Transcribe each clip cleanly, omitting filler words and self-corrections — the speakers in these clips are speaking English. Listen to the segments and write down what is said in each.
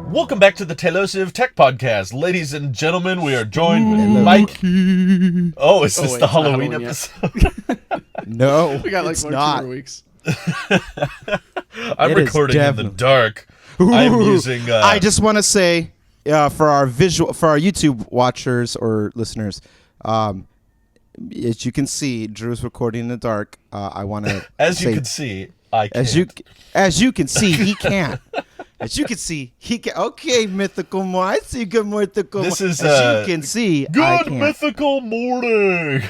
Welcome back to the Telosive Tech Podcast. Ladies and gentlemen, we are joined with Mike. Oh, is this the Halloween episode? No, we got like it's 2 not. more weeks. I'm recording in the dark. I'm using. I just want to say, for our YouTube watchers or listeners, as you can see, Drew's recording in the dark. I want to. As you can see, I can't. As you can see, he can't. As you can see, he can. Okay, mythical more. I see good mythical. This is as you can see. Good mythical morning.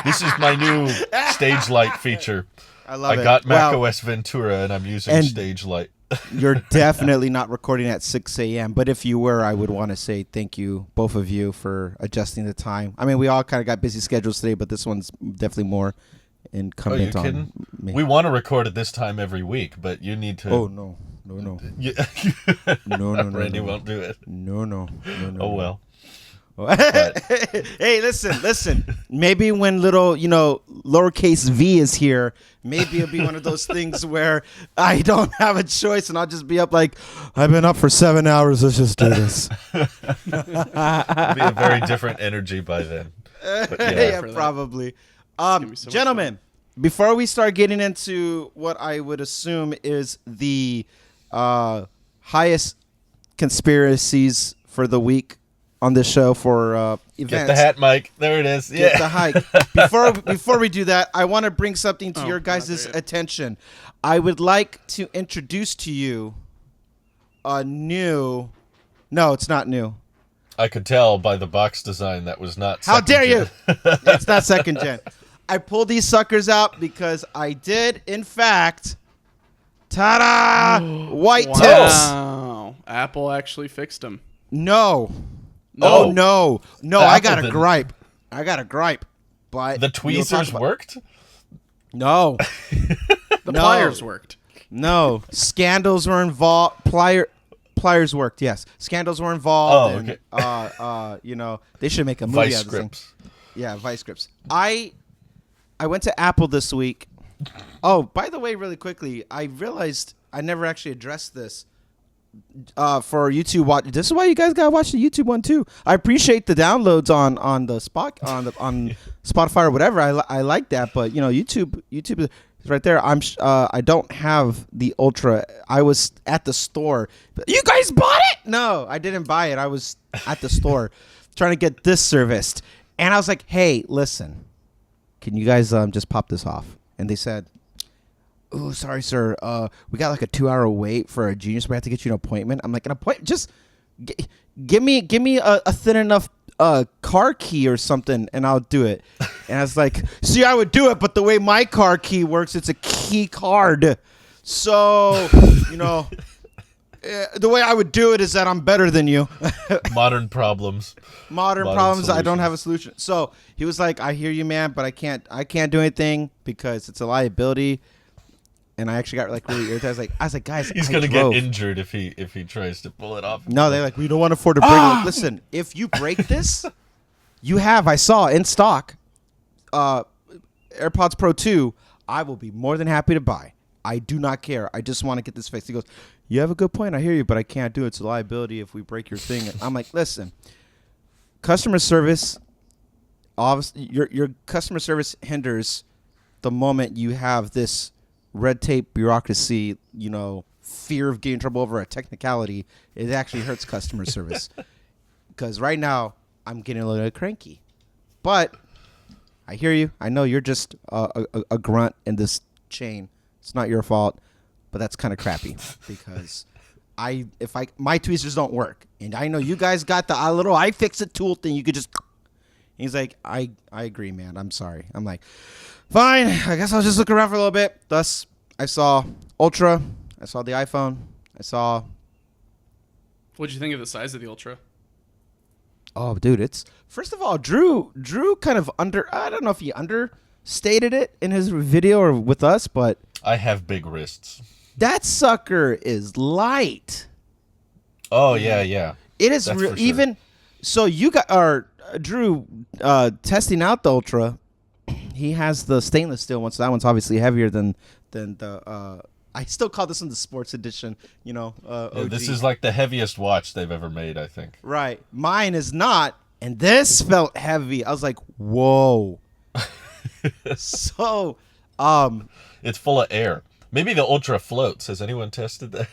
This is my new stage light feature. I love it. I got macOS Ventura, and I'm using stage light. You're definitely not recording at 6 a.m. But if you were, I would want to say thank you, both of you, for adjusting the time. I mean, we all kind of got busy schedules today, but this one's definitely more incumbent on me. We want to record at this time every week, but you need to. Oh, no. No. No. Randy won't do it. No. Oh, well. Hey, listen. Maybe when little, lowercase v is here, maybe it'll be one of those things where I don't have a choice and I'll just be up like, I've been up for 7 hours. Let's just do this. It'll be a very different energy by then. But yeah, probably. Gentlemen, before we start getting into what I would assume is the highest conspiracies for the week on this show for events. Get the hat, Mike. There it is. Get the hike. Before we do that, I want to bring something to your guys' attention. I would like to introduce to you a new. No, it's not new. I could tell by the box design that was not. How dare you? It's not second gen. I pulled these suckers out because I did, in fact. Ta-da! White tips. Wow. Apple actually fixed them. No. Oh, no. I got a gripe. But the tweezers worked? No. The pliers worked. No. Scandals were involved. Pliers worked, yes. Scandals were involved. Oh, okay. And, they should make a movie Vice out of this thing. grips. Yeah, vice grips. I went to Apple this week. Oh, by the way, really quickly, I realized I never actually addressed this for YouTube watch. This is why you guys gotta watch the YouTube one too. I appreciate the downloads on the spot on Spotify or whatever. I like that, but YouTube is right there. I don't have the Ultra. I was at the store. You guys bought it? No, I didn't buy it. I was at the store trying to get this serviced, and I was like, "Hey, listen, can you guys just pop this off?" And they said, "Oh, sorry, sir. We got like a 2-hour wait for a Genius. We have to get you an appointment." I'm like, "An appointment? Just give me a thin enough car key or something, and I'll do it." And I was like, "See, I would do it, but the way my car key works, it's a key card. So, the way I would do it is that I'm better than you." Modern problems. Modern problems. I don't have a solution. So he was like, "I hear you, man, but I can't do anything because it's a liability." And I actually got like really irritated. I was like, guys, He's gonna get injured if he tries to pull it off. No, they're like, we don't want to afford to bring it. Like, listen, if you break this, I saw in stock, AirPods Pro 2. I will be more than happy to buy. I do not care. I just want to get this fixed. He goes, "You have a good point. I hear you, but I can't do it. It's a liability if we break your thing." I'm like, listen, customer service. Obviously, your customer service hinders the moment you have this red tape bureaucracy, fear of getting in trouble over a technicality. It actually hurts customer service. Because right now, I'm getting a little cranky. But I hear you. I know you're just a grunt in this chain. It's not your fault, but that's kind of crappy because my tweezers don't work. And I know you guys got the little iFixit tool thing. You could just... He's like, I agree, man. I'm sorry. I'm like, fine. I guess I'll just look around for a little bit. Thus, I saw Ultra. I saw the iPhone. I saw... What'd you think of the size of the Ultra? Oh, dude, it's... First of all, Drew kind of I don't know if he understated it in his video or with us, but... I have big wrists. That sucker is light. Oh, yeah. It is real. Sure. Even... So you got... Drew, testing out the Ultra, he has the stainless steel one, so that one's obviously heavier than the I still call this one the sports edition. OG. This is like the heaviest watch they've ever made, I think. Right. Mine is not, and this felt heavy. I was like, whoa. So, It's full of air. Maybe the Ultra floats. Has anyone tested that?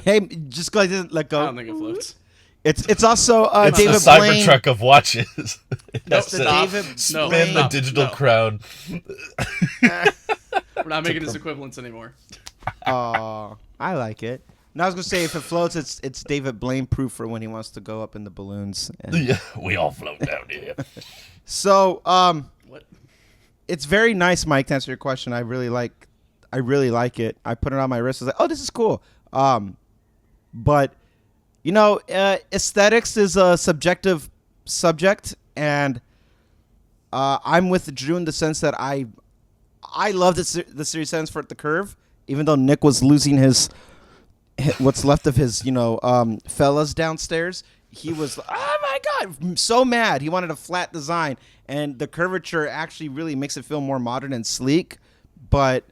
hey, just go ahead and let go. I don't think it floats. It's also It's David the Blaine. Cybertruck of watches. That's the Stop. David Spin Blaine. the digital crown. We're not making this equivalence anymore. Oh, I like it. And I was gonna say, if it floats, it's David Blaine proof for when he wants to go up in the balloons. And Yeah, we all float down here. so, What? it's very nice, Mike. To answer your question, I really like it. I put it on my wrist. I was like, oh, this is cool. But aesthetics is a subjective subject, and I'm with Drew in the sense that I love the Series 7s for the curve, even though Nick was losing his what's left of his fellas downstairs. He was, oh my god, so mad. He wanted a flat design, and the curvature actually really makes it feel more modern and sleek. But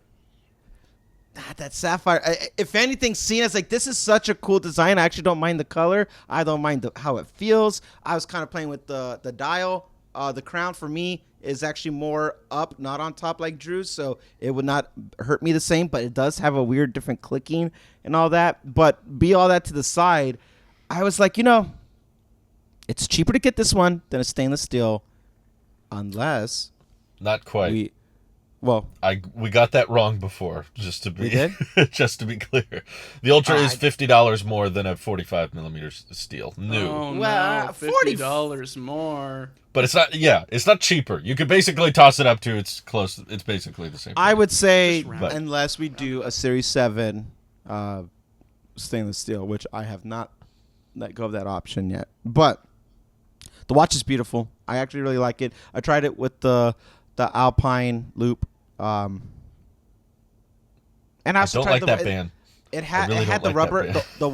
that sapphire, if anything, seen as like, this is such a cool design. I actually don't mind the color. I don't mind how it feels. I was kind of playing with the dial. The crown for me is actually more up, not on top like Drew's, so it would not hurt me the same, but it does have a weird different clicking and all that. But be all that to the side, I was like, it's cheaper to get this one than a stainless steel, unless Not quite. We got that wrong before, just to be We did? just to be clear. The Ultra is $50 more than a 45 millimeter steel. New. Oh Well, no, $40 $50 more. But it's not cheaper. You could basically toss it up to it's close. It's basically the same. I would say, Just round it. unless we do a Series 7 stainless steel, which I have not let go of that option yet. But the watch is beautiful. I actually really like it. I tried it with the Alpine loop. And I I also don't tried like that band. It had really it had don't the like that rubber, band. the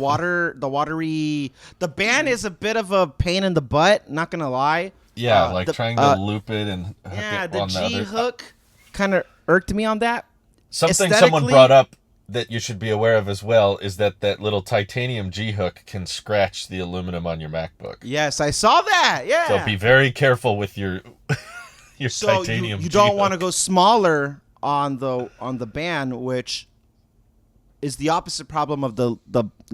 watery. The band is a bit of a pain in the butt. Not gonna lie. Yeah, trying to loop it and hook Yeah, it the on the G other. hook kind of irked me on that. Something someone Aesthetically- brought up that you should be aware of as well is that little titanium G hook can scratch the aluminum on your MacBook. Yes, I saw that. Yeah. So be very careful with your So titanium. you don't want to G-hook. go smaller on the band, which is the opposite problem of the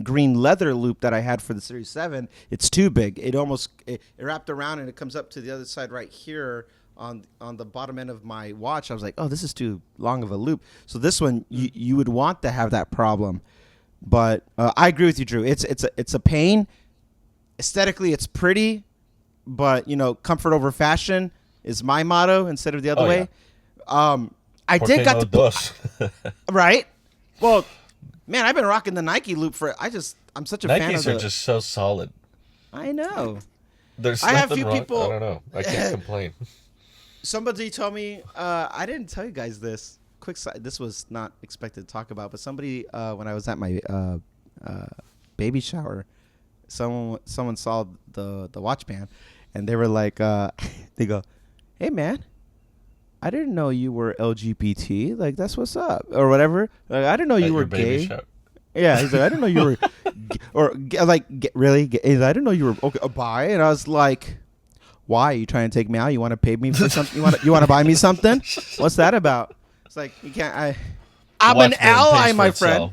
green leather loop that I had for the Series 7. It's too big. It wrapped around and it comes up to the other side right here on the bottom end of my watch. I was like, oh, this is too long of a loop. So this one you would want to have that problem. But I agree with you, Drew. It's a pain. Aesthetically, it's pretty, but comfort over fashion is my motto instead of the other Oh, way. yeah. I Por did qué got no to dos? right. Well, man, I've been rocking the Nike loop I'm such a fan of Nikes are just so solid. I know. There's I have nothing few wrong. people- I don't know. I can't complain. Somebody told me I didn't tell you guys this. Quick side. This was not expected to talk about, but somebody when I was at my baby shower, someone saw the watch band, and they were like, they go, "Hey man, I didn't know you were LGBT. Like that's what's up, or whatever. Like, I didn't know At you were your baby gay." shower. Yeah, he's like, "I didn't know you were," really? He's like, "I didn't know you were bi," and I was like, "Why? Are you trying to take me out? You want to pay me for something? You want to buy me something? What's that about?" It's like you can't. I'm Watch an band ally, pays for my itself. friend.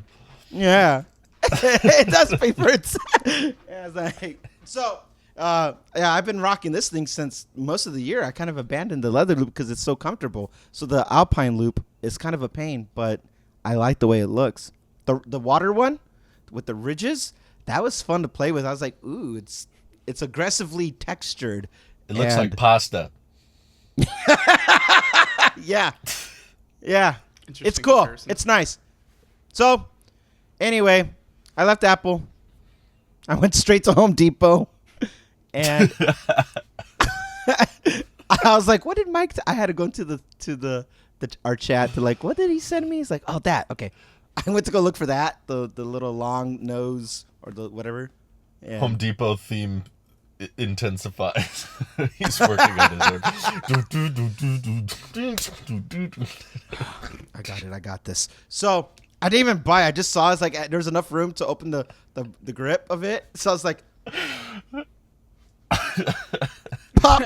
Yeah, it does pay for itself. Yeah, it's like, so. Yeah, I've been rocking this thing since most of the year. I kind of abandoned the leather loop because it's so comfortable. So the Alpine loop is kind of a pain, but I like the way it looks. The water one with the ridges, that was fun to play with. I was like, ooh, it's aggressively textured. It looks And- like pasta. yeah, yeah. It's Interesting cool. comparison. It's nice. So, anyway, I left Apple. I went straight to Home Depot, and I was like, "What did Mike?" I had to go into our chat to like, "What did he send me?" He's like, "Oh, that okay." I went to go look for that, the little long nose or the whatever. And Home Depot theme intensifies. He's working on his own. I got this. So I didn't even buy it. I just saw it's like there's enough room to open the grip of it. So I was like, pop.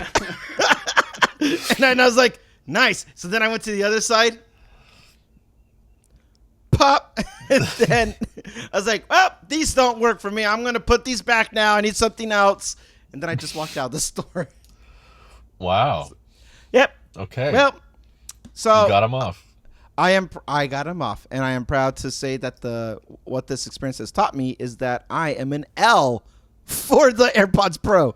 And then I was like, nice. So then I went to the other side. Pop. And then I was like, well, these don't work for me. I'm going to put these back now. I need something else. And then I just walked out of the store. Wow. Yep. Okay. Well, so you got him off. I got him off, and I am proud to say that what this experience has taught me is that I am an L for the AirPods Pro,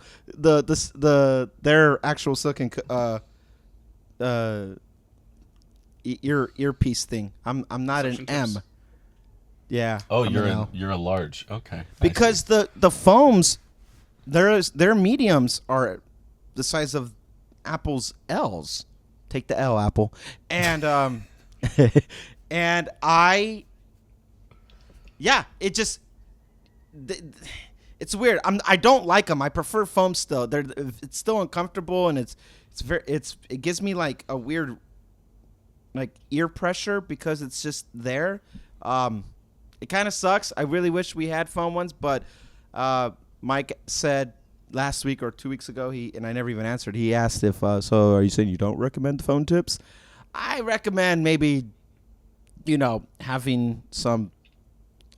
their actual silicon earpiece thing. I'm not Suction an tips. M. Yeah. Oh, I'm you're an L. you're a large. Okay. I Because see. the foams, their mediums are the size of Apple's L's. Take the L, Apple. And and it just it's weird. I don't like them. I prefer foam still. It's still uncomfortable, and it gives me like a weird like ear pressure because it's just there. It kind of sucks. I really wish we had foam ones, but Mike said last week or 2 weeks ago, and I never even answered. He asked if, so are you saying you don't recommend the phone tips? I recommend maybe, having some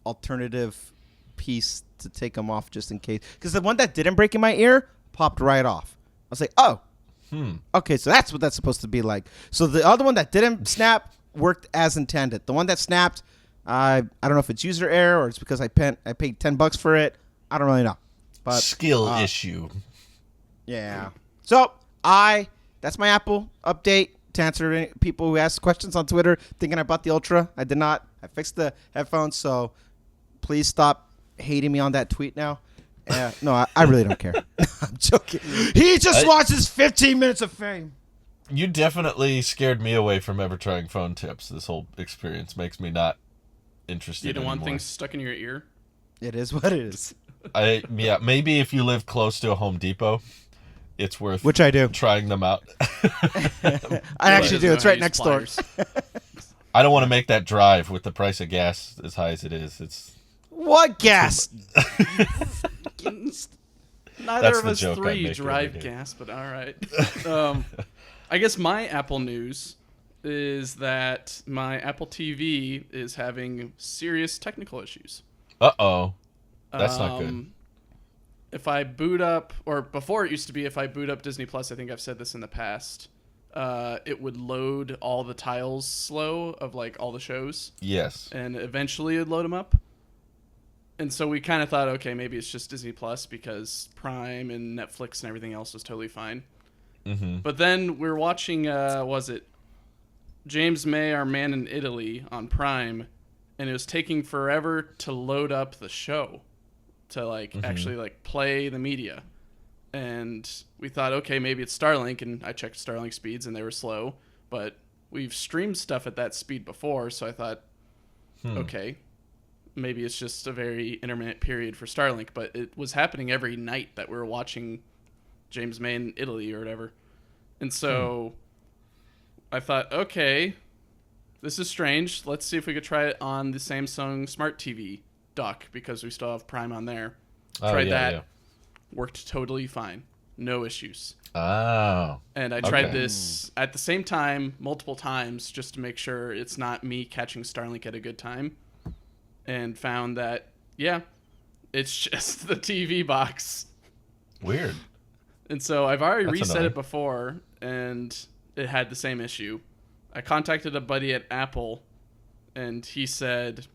alternative piece to take them off just in case. Because the one that didn't break in my ear popped right off. I was like, oh, okay, so that's what that's supposed to be like. So the other one that didn't snap worked as intended. The one that snapped, I don't know if it's user error or it's because I paid $10 for it. I don't really know. But skill issue. Yeah. So that's my Apple update to answer any people who ask questions on Twitter thinking I bought the Ultra. I did not. I fixed the headphones, so please stop hating me on that tweet now. No, I really don't care. I'm joking. He just wants his 15 minutes of fame. You definitely scared me away from ever trying phone tips. This whole experience makes me not interested. You don't want anymore. things stuck in your ear? It is what it is. Maybe if you live close to a Home Depot, it's worth Which I do. trying them out. I actually do. It's right next door. I don't want to make that drive with the price of gas as high as it is. It's what gas? Neither That's of the us joke I three make drive every day. gas, but all right. I guess my Apple news is that my Apple TV is having serious technical issues. Uh-oh. That's not good. If I boot up, or before it used to be, if I boot up Disney Plus, I think I've said this in the past, it would load all the tiles slow of like all the shows. Yes. And eventually it'd load them up. And so we kind of thought, okay, maybe it's just Disney Plus because Prime and Netflix and everything else was totally fine. Mm-hmm. But then we're watching, James May, Our Man in Italy on Prime, and it was taking forever to load up the show to actually play the media. And we thought, okay, maybe it's Starlink, and I checked Starlink speeds and they were slow, but we've streamed stuff at that speed before, so I thought, okay, maybe it's just a very intermittent period for Starlink, but it was happening every night that we were watching James May in Italy or whatever. And so I thought, okay, this is strange. Let's see if we could try it on the Samsung Smart TV dock because we still have Prime on there. Tried that. Yeah. Worked totally fine. No issues. Oh. And I tried this at the same time multiple times just to make sure it's not me catching Starlink at a good time. And found that, it's just the TV box. Weird. And so I've already That's reset annoying. it before, and it had the same issue. I contacted a buddy at Apple, and he said,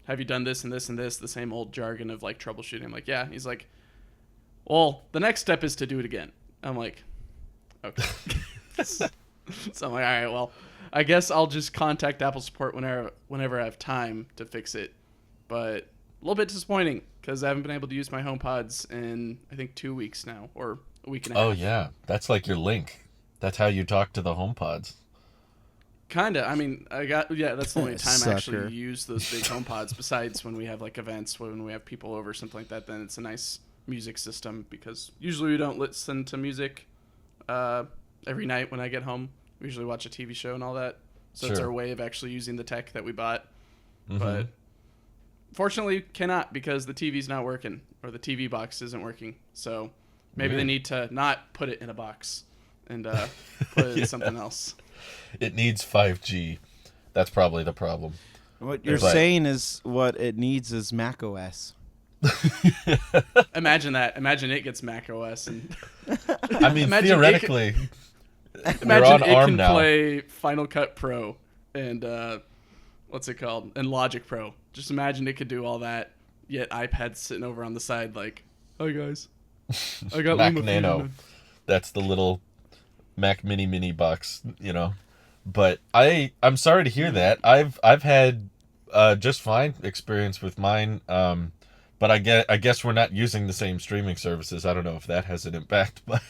have you done this and this and this? The same old jargon of troubleshooting. I'm like, yeah. He's like, well, the next step is to do it again. I'm like, okay. So I'm like, all right, well, I guess I'll just contact Apple support whenever I have time to fix it. But a little bit disappointing because I haven't been able to use my HomePods in, I think, 2 weeks now, or a week and a half. Oh, yeah. That's like your link. That's how you talk to the HomePods. Kinda. I mean, that's the only time I actually Sucker. use those big HomePods. Besides when we have events, when we have people over, something like that. Then it's a nice music system because usually we don't listen to music every night when I get home. We usually watch a TV show and all that. So it's Sure. our way of actually using the tech that we bought. but fortunately cannot because the TV's not working or the TV box isn't working. So maybe they need to not put it in a box and put it in something else. It needs 5G. That's probably the problem. What you're saying is what it needs is Mac OS. Imagine that. Imagine it gets Mac OS. And I mean, theoretically, imagine it can now. play Final Cut Pro and what's it called? And Logic Pro. Just imagine it could do all that, yet iPad's sitting over on the side like, hi guys, I got Mac Luma Nano. Fusion. That's the little Mac Mini box, you know. But I'm sorry to hear that. I've had just fine experience with mine. But I guess we're not using the same streaming services. I don't know if that has an impact, but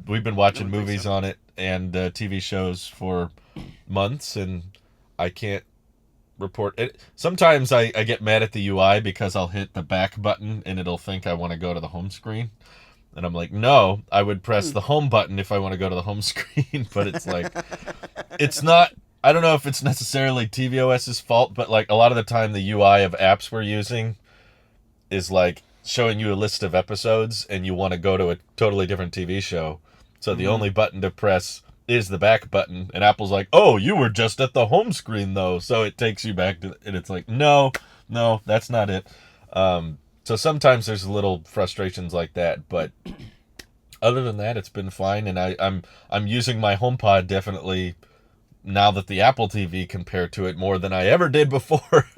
we've been watching movies on it and TV shows for months, and I can't report it. Sometimes I get mad at the UI because I'll hit the back button and it'll think I want to go to the home screen. And I'm like, no, I would press the home button if I want to go to the home screen. But it's like, it's not, I don't know if it's necessarily tvOS's fault, but like a lot of the time the UI of apps we're using is like showing you a list of episodes and you want to go to a totally different TV show. So the only button to press is the back button. And Apple's like, oh, you were just at the home screen though. So it takes you back to, and it's like, no, that's not it. So sometimes there's little frustrations like that, but other than that, it's been fine. And I'm using my HomePod definitely now that the Apple TV compared to it more than I ever did before.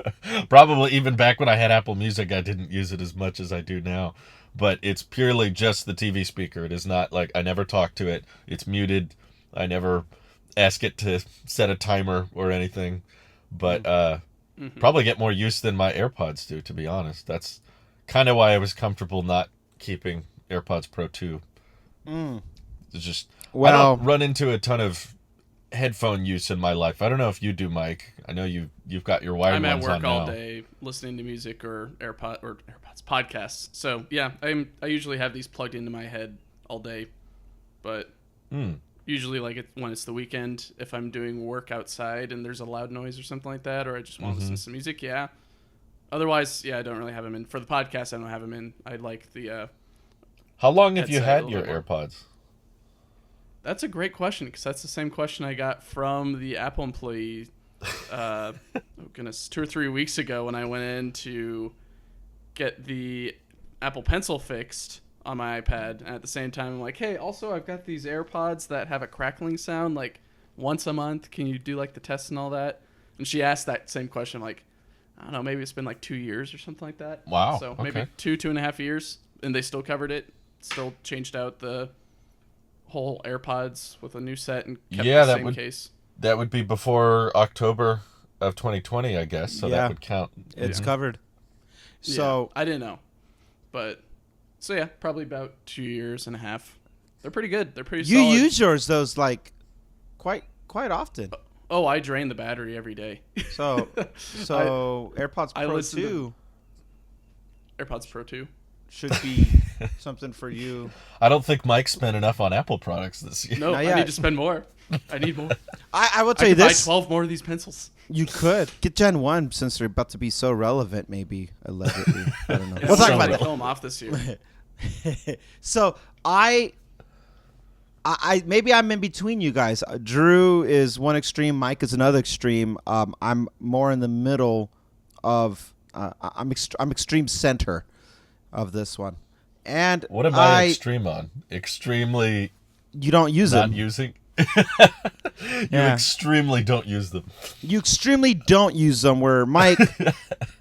Probably even back when I had Apple Music, I didn't use it as much as I do now. But it's purely just the TV speaker. It is not like I never talk to it. It's muted. I never ask it to set a timer or anything. But probably get more use than my AirPods do, to be honest. That's kind of why I was comfortable not keeping AirPods Pro 2. It's just, I don't run into a ton of headphone use in my life. I don't know if you do, Mike. I know you've got your wired ones on now. I'm at work all day listening to music or AirPods podcasts. So yeah, I usually have these plugged into my head all day, but usually like when it's the weekend, if I'm doing work outside and there's a loud noise or something like that, or I just want to listen to some music, yeah. Otherwise, yeah, I don't really have them in. For the podcast, I don't have them in. I like the How long have you had your AirPods? That's a great question, because that's the same question I got from the Apple employee, 2 or 3 weeks ago when I went in to get the Apple Pencil fixed on my iPad. And at the same time, I'm like, hey, also I've got these AirPods that have a crackling sound like once a month. Can you do like the tests and all that? And she asked that same question, like, I don't know, maybe it's been like 2 years or something like that. Wow. So maybe 2.5 years, and they still covered it. Still changed out the whole AirPods with a new set and kept the same case. That would be before October of 2020, I guess. So that would count. It's covered. So I didn't know, but so yeah, probably about 2.5 years. They're pretty good. They're pretty. You solid. use yours those like quite often. Oh, I drain the battery every day. So AirPods Pro 2. AirPods Pro 2 should be something for you. I don't think Mike spent enough on Apple products this year. No, I need to spend more. I need more. I will tell you this. Buy 12 more of these pencils. You could get Gen 1 since they're about to be so relevant, maybe, allegedly. I don't know. We'll talk about it. Kill them off this year. So I maybe I'm in between you guys. Drew is one extreme, Mike is another extreme. I'm more in the middle of I'm extreme center of this one. And what am I extreme on? Extremely. You don't use not them. Using. You extremely don't use them. You extremely don't use them. Where Mike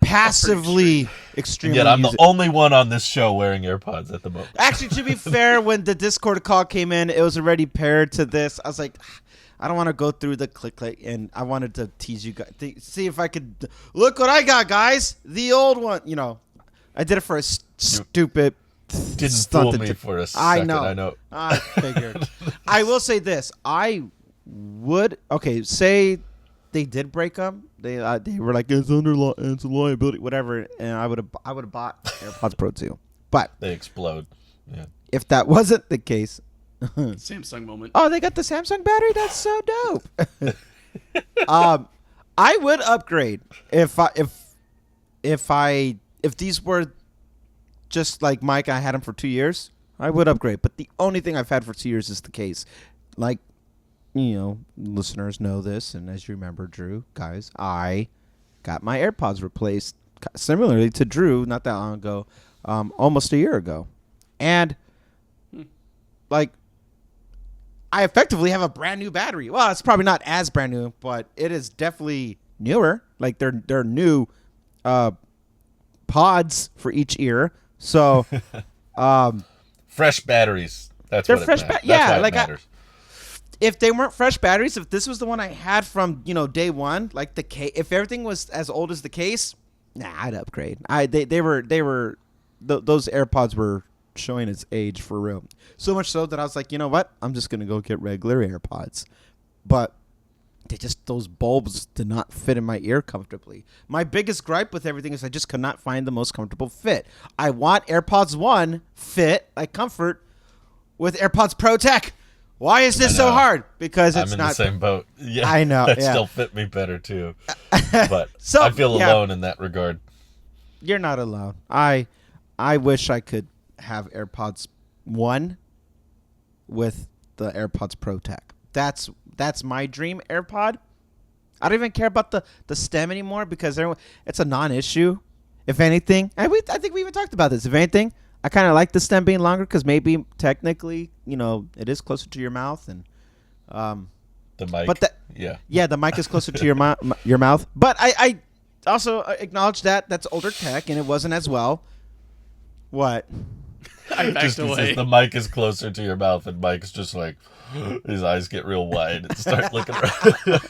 passively extremely. Yet I'm the only one on this show wearing AirPods at the moment. Actually, to be fair, when the Discord call came in, it was already paired to this. I was like, I don't want to go through the click, and I wanted to tease you guys, see if I could look what I got, guys. The old one, you know. I did it for a stupid. Didn't fool me for a second. I know. I figured. I will say this. I would say they did break them. They were like it's a liability, whatever. And I would have bought AirPods Pro 2. But they explode. Yeah. If that wasn't the case, Samsung moment. Oh, they got the Samsung battery. That's so dope. I would upgrade if these were just like Mike. I had them for 2 years. I would upgrade, but the only thing I've had for 2 years is the case. Like, listeners know this, and as you remember, Drew, guys, I got my AirPods replaced similarly to Drew not that long ago, almost a year ago, and like. I effectively have a brand new battery. Well, it's probably not as brand new, but it is definitely newer. Like they're new pods for each ear. So fresh batteries. That's they're what fresh. it matters. Yeah, That's why it like matters. if they weren't fresh batteries, if this was the one I had from day one, like the case, if everything was as old as the case, I'd upgrade. Those AirPods were showing its age for real. So much so that I was like, you know what? I'm just gonna go get regular AirPods. But those bulbs did not fit in my ear comfortably. My biggest gripe with everything is I just could not find the most comfortable fit. I want AirPods 1 fit, like comfort, with AirPods Pro tech. Why is this so hard? Because it's I'm in not the same boat. Yeah, I know. That yeah. still fit me better too. But So, I feel yeah. alone in that regard. You're not alone. I wish I could have AirPods 1 with the AirPods Pro tech. That's my dream AirPod. I don't even care about the stem anymore because it's a non-issue. If anything, I think we even talked about this. If anything, I kind of like the stem being longer because maybe technically, it is closer to your mouth and The mic. But yeah, the mic is closer to your mouth. But I also acknowledge that that's older tech and it wasn't as well. What? I backed just away. the mic is closer to your mouth, and Mike's just like his eyes get real wide and start looking around.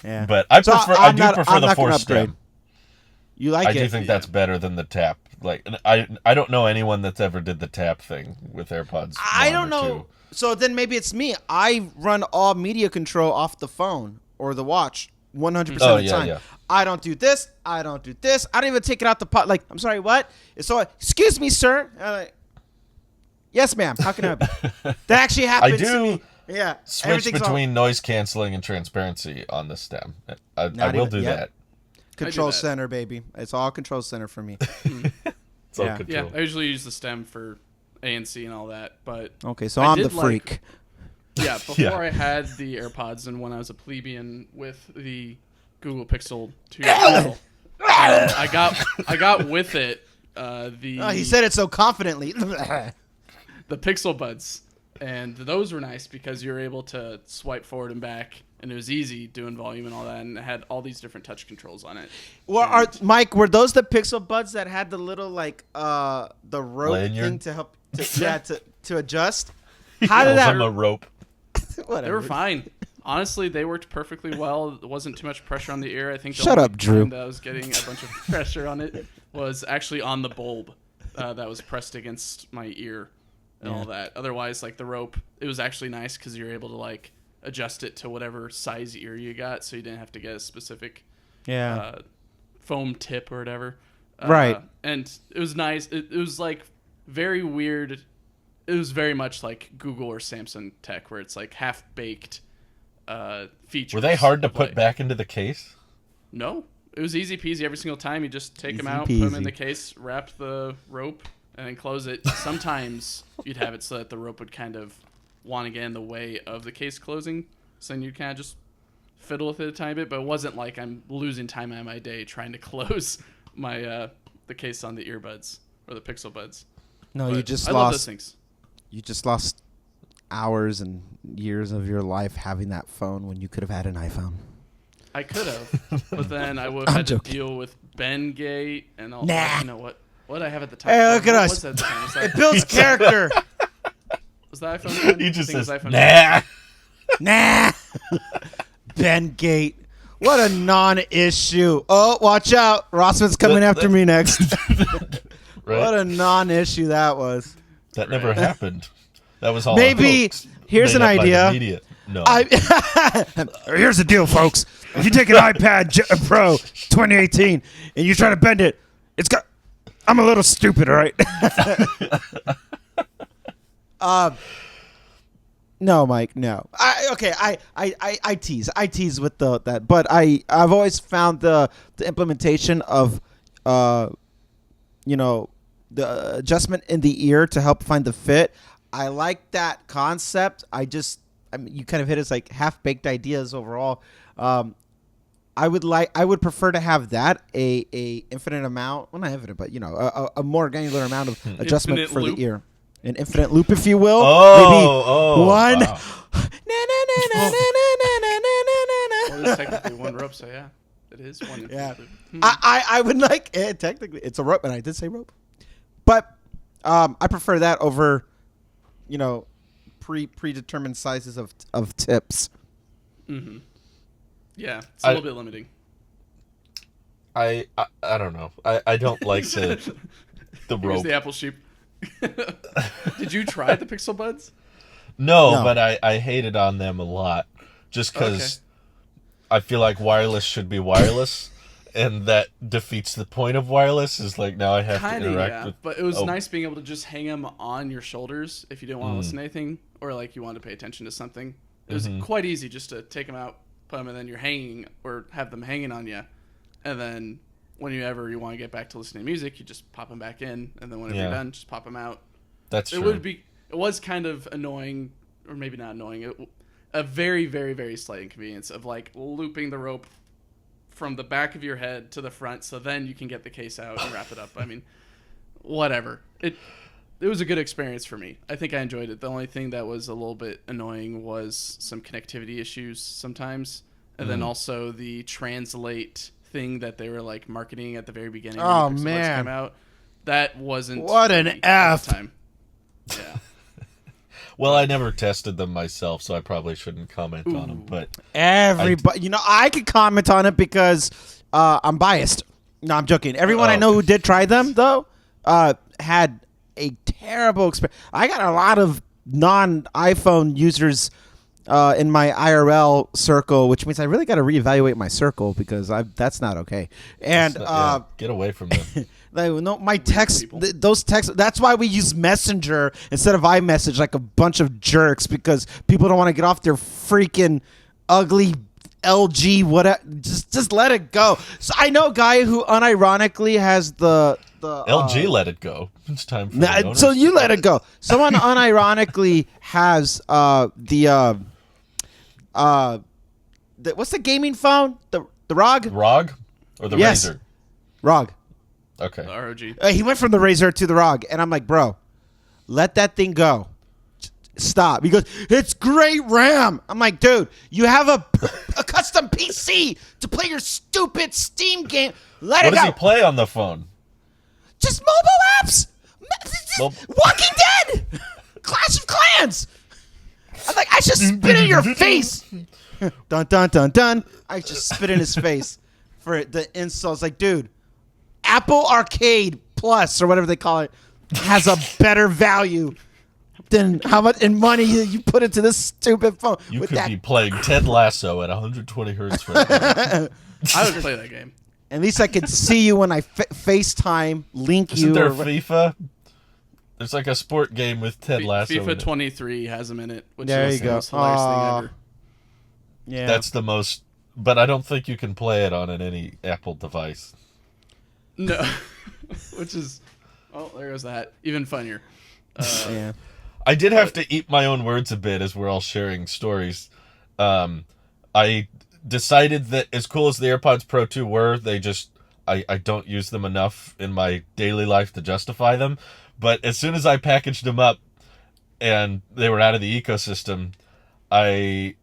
Yeah. But I do prefer the force upgrade. stem. You like I it? do think that's better than the tap. Like, and I don't know anyone that's ever did the tap thing with AirPods. I 1 don't or know. 2. So then maybe it's me. I run all media control off the phone or the watch 100% of the time. Yeah. I don't do this. I don't do this. I don't even take it out the pot. Like, I'm sorry, what? So, excuse me, sir. Yes, ma'am. How can I help you? That actually happens to me. Yeah. Switch between noise canceling and transparency on the stem. I will do that. Control center, baby. It's all control center for me. It's all Yeah, control. I usually use the stem for ANC and all that, but Okay, so I'm the did freak. yeah, before I had the AirPods and when I was a plebeian with the Google Pixel 2 Pro, I got with it He said it so confidently. the Pixel Buds, and those were nice because you were able to swipe forward and back, and it was easy doing volume and all that, and it had all these different touch controls on it. Well, Mike, were those the Pixel Buds that had the little the rope Lanyard? thing to help to adjust? How did that? a rope. Whatever. They were fine. Honestly, they worked perfectly well. There wasn't too much pressure on the ear. I think the Shut only up, Drew. time that I was getting a bunch of pressure on it was actually on the bulb that was pressed against my ear and all that. Otherwise, like the rope, it was actually nice because you're able to like adjust it to whatever size ear you got, so you didn't have to get a specific foam tip or whatever. Right. And it was nice. It was like very weird. It was very much like Google or Samsung tech, where it's like half-baked features. Were they hard to of, put like, back into the case? No. It was easy peasy every single time. You just take them out, Easy put them in peasy. the case, wrap the rope, and then close it. Sometimes you'd have it so that the rope would kind of want to get in the way of the case closing. So then you'd kind of just fiddle with it a tiny bit, but it wasn't like I'm losing time out of my day trying to close my the case on the earbuds or the Pixel Buds. No, But you just I love those lost. things. You just lost hours and years of your life having that phone when you could have had an iPhone. I could have, but then I would have had to deal with Bengate and all. Nah. You know what? What did I have at the time? Hey, look at What us. was that at the time? Was that, It builds character. was that iPhone 10? He just I think it says, was iPhone nah. 10. Nah. Ben Gate. What a non-issue. Oh, watch out. Rossman's coming after me next. Right? What a non-issue that was. That never happened. That was all Maybe- a hoax here's made an up by the idea. media. No. Here's the deal, folks. If you take an iPad Pro 2018 and you try to bend it, I'm a little stupid, all right? No, Mike. No. I tease with that, but I've always found the implementation of, you know, the adjustment in the ear to help find the fit. I like that concept. I mean, you kind of hit us like half baked ideas overall. I would prefer to have that a infinite amount, well not infinite, but you know, a more granular amount of adjustment Infinite for loop. the ear. An infinite loop, if you will. Oh, One. wow. Well, it's technically one rope, so yeah, it is one. Yeah. loop. I would like it. Technically, it's a rope, and I did say rope, but I prefer that over, you know, predetermined sizes of tips. Mm-hmm. Yeah, it's a little bit limiting. I don't know. I don't like the Here's rope. the Apple sheep. Did you try the Pixel Buds? No, but I hated on them a lot just because I feel like wireless should be wireless, and that defeats the point of wireless. Is like now I have to interact with. But it was nice being able to just hang them on your shoulders if you didn't want to listen to anything, or like you wanted to pay attention to something. It was quite easy just to take them out, put them, and then you're hanging or have them hanging on you, and then whenever you want to get back to listening to music, you just pop them back in, and then whenever you're done, just pop them out. That's true. It was kind of annoying, or maybe not annoying. A very, very, very slight inconvenience of like looping the rope from the back of your head to the front, so then you can get the case out and wrap it up. I mean, whatever. It was a good experience for me. I think I enjoyed it. The only thing that was a little bit annoying was some connectivity issues sometimes, and then also the translate thing that they were like marketing at the very beginning. Oh, when the Pixel Buds man. came out. That wasn't What an me at F. the time. Yeah. Well, I never tested them myself, so I probably shouldn't comment on them. But Everybody, you know, I could comment on it because I'm biased. No, I'm joking. Everyone I know who did try them though had a terrible experience. I got a lot of non-iPhone users in my IRL circle, which means I really got to reevaluate my circle because that's not okay. And get away from them. like, no, my text, those texts. That's why we use Messenger instead of iMessage, like a bunch of jerks, because people don't want to get off their freaking ugly LG. Whatever, just let it go. So I know a guy who unironically has the LG let it go. It's time for the so owners. you let it go. Someone unironically has what's the gaming phone? The ROG? ROG or the Yes. Razer? ROG. Okay. The ROG. He went from the Razer to the ROG, and I'm like, bro, let that thing go. Stop. He goes, it's great RAM. I'm like, dude, you have a custom PC to play your stupid Steam game. Let What it does go. he play on the phone? Just mobile apps. Walking Dead. Clash of Clans. I'm like, I should spit in your face. Dun, dun, dun, dun. I just spit in his face for the insults. Like, dude, Apple Arcade Plus or whatever they call it has a better value than how much in money you put into this stupid phone. You with could that. be playing Ted Lasso at 120 hertz right now. I would play that game. At least I could see you when I FaceTime, link Isn't you. there or- FIFA? There's like a sport game with Ted Lasso. in FIFA it. 23 has them in it, which There is you the go. most hilarious Aw. thing ever. Yeah. That's the most, but I don't think you can play it on any Apple device. No, which is, oh, there goes that. Even funnier. yeah. I did have to eat my own words a bit as we're all sharing stories. I decided that as cool as the AirPods Pro 2 were, I don't use them enough in my daily life to justify them. But as soon as I packaged them up and they were out of the ecosystem, I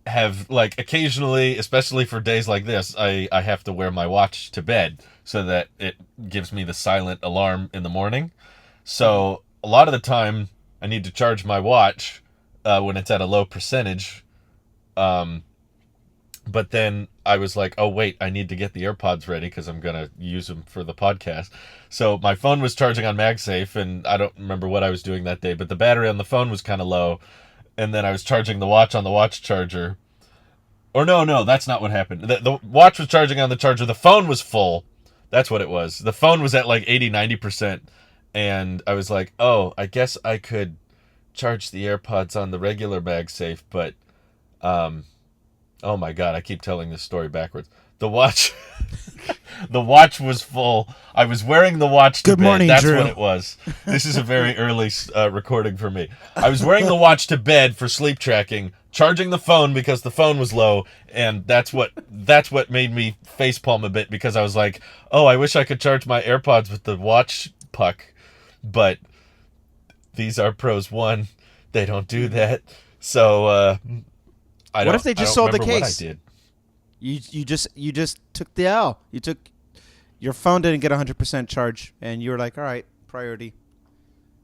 have, like, occasionally, especially for days like this, I have to wear my watch to bed so that it gives me the silent alarm in the morning. So a lot of the time I need to charge my watch when it's at a low percentage. But then I was like, oh, wait, I need to get the AirPods ready because I'm going to use them for the podcast. So my phone was charging on MagSafe, and I don't remember what I was doing that day, but the battery on the phone was kind of low. And then I was charging the watch on the watch charger. Or no, that's not what happened. The watch was charging on the charger. The phone was full. That's what it was. The phone was at like 80, 90%. And I was like, oh, I guess I could charge the AirPods on the regular MagSafe, but oh my god, I keep telling this story backwards. The watch the watch was full. I was wearing the watch to Good bed. morning, That's Drew. what it was. This is a very early recording for me. I was wearing the watch to bed for sleep tracking, charging the phone because the phone was low, and that's what made me facepalm a bit, because I was like, "Oh, I wish I could charge my AirPods with the watch puck." But these are Pros 1. They don't do that. So What if they just sold the remember what case? I did. You just took the L. You took your phone didn't get 100% charge, and you were like, all right, priority.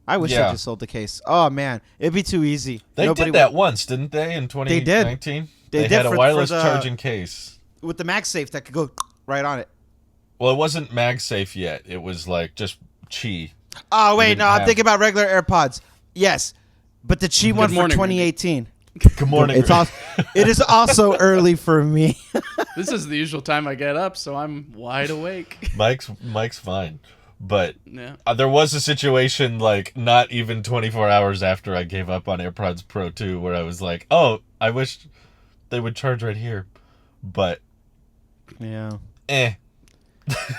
I wish they just sold the case. Oh man, it'd be too easy. They did that once, didn't they? In 2019, They did had a for wireless the- charging case with the MagSafe that could go right on it. Well, it wasn't MagSafe yet. It was like just Qi. Oh wait, didn't no, I'm have- thinking about regular AirPods. Yes, but the Qi one for morning, 2018. Good morning. It is also early for me. This is the usual time I get up, so I'm wide awake. Mike's fine, but Yeah. there was a situation like not even 24 hours after I gave up on AirPods Pro 2 where I was like, "Oh, I wish they would charge right here," but Yeah.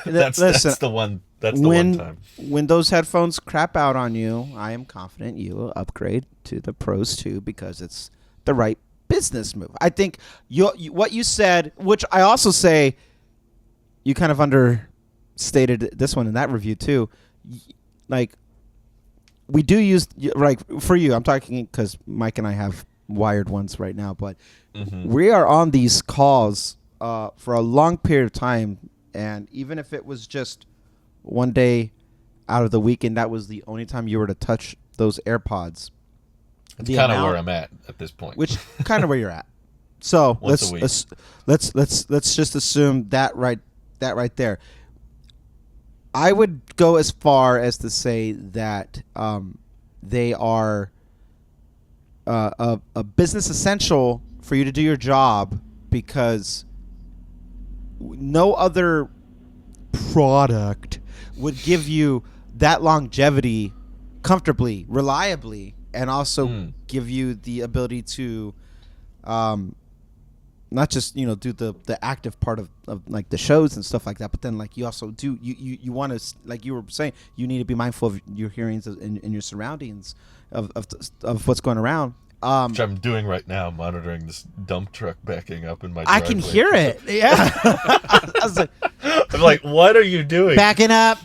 that's the one. That's the one time. When those headphones crap out on you, I am confident you will upgrade to the Pros 2 because it's the right business move. I think what you said, which I also say, you kind of understated this one in that review too. Like, we do use, like, for you, I'm talking because Mike and I have wired ones right now, but we are on these calls for a long period of time, and even if it was just one day out of the weekend, that was the only time you were to touch those AirPods. It's kind of where I'm at this point. Which kind of where you're at. So Once a week. let's just assume that right there. I would go as far as to say that they are a business essential for you to do your job, because no other product would give you that longevity comfortably, reliably, and also give you the ability to not just do the active part of like the shows and stuff like that, but then like you also do you want to, like you were saying, you need to be mindful of your hearings and your surroundings of what's going around. Which I'm doing right now, monitoring this dump truck backing up in my I driveway. can hear it. Yeah. I was like, I'm like, what are you doing? backing up.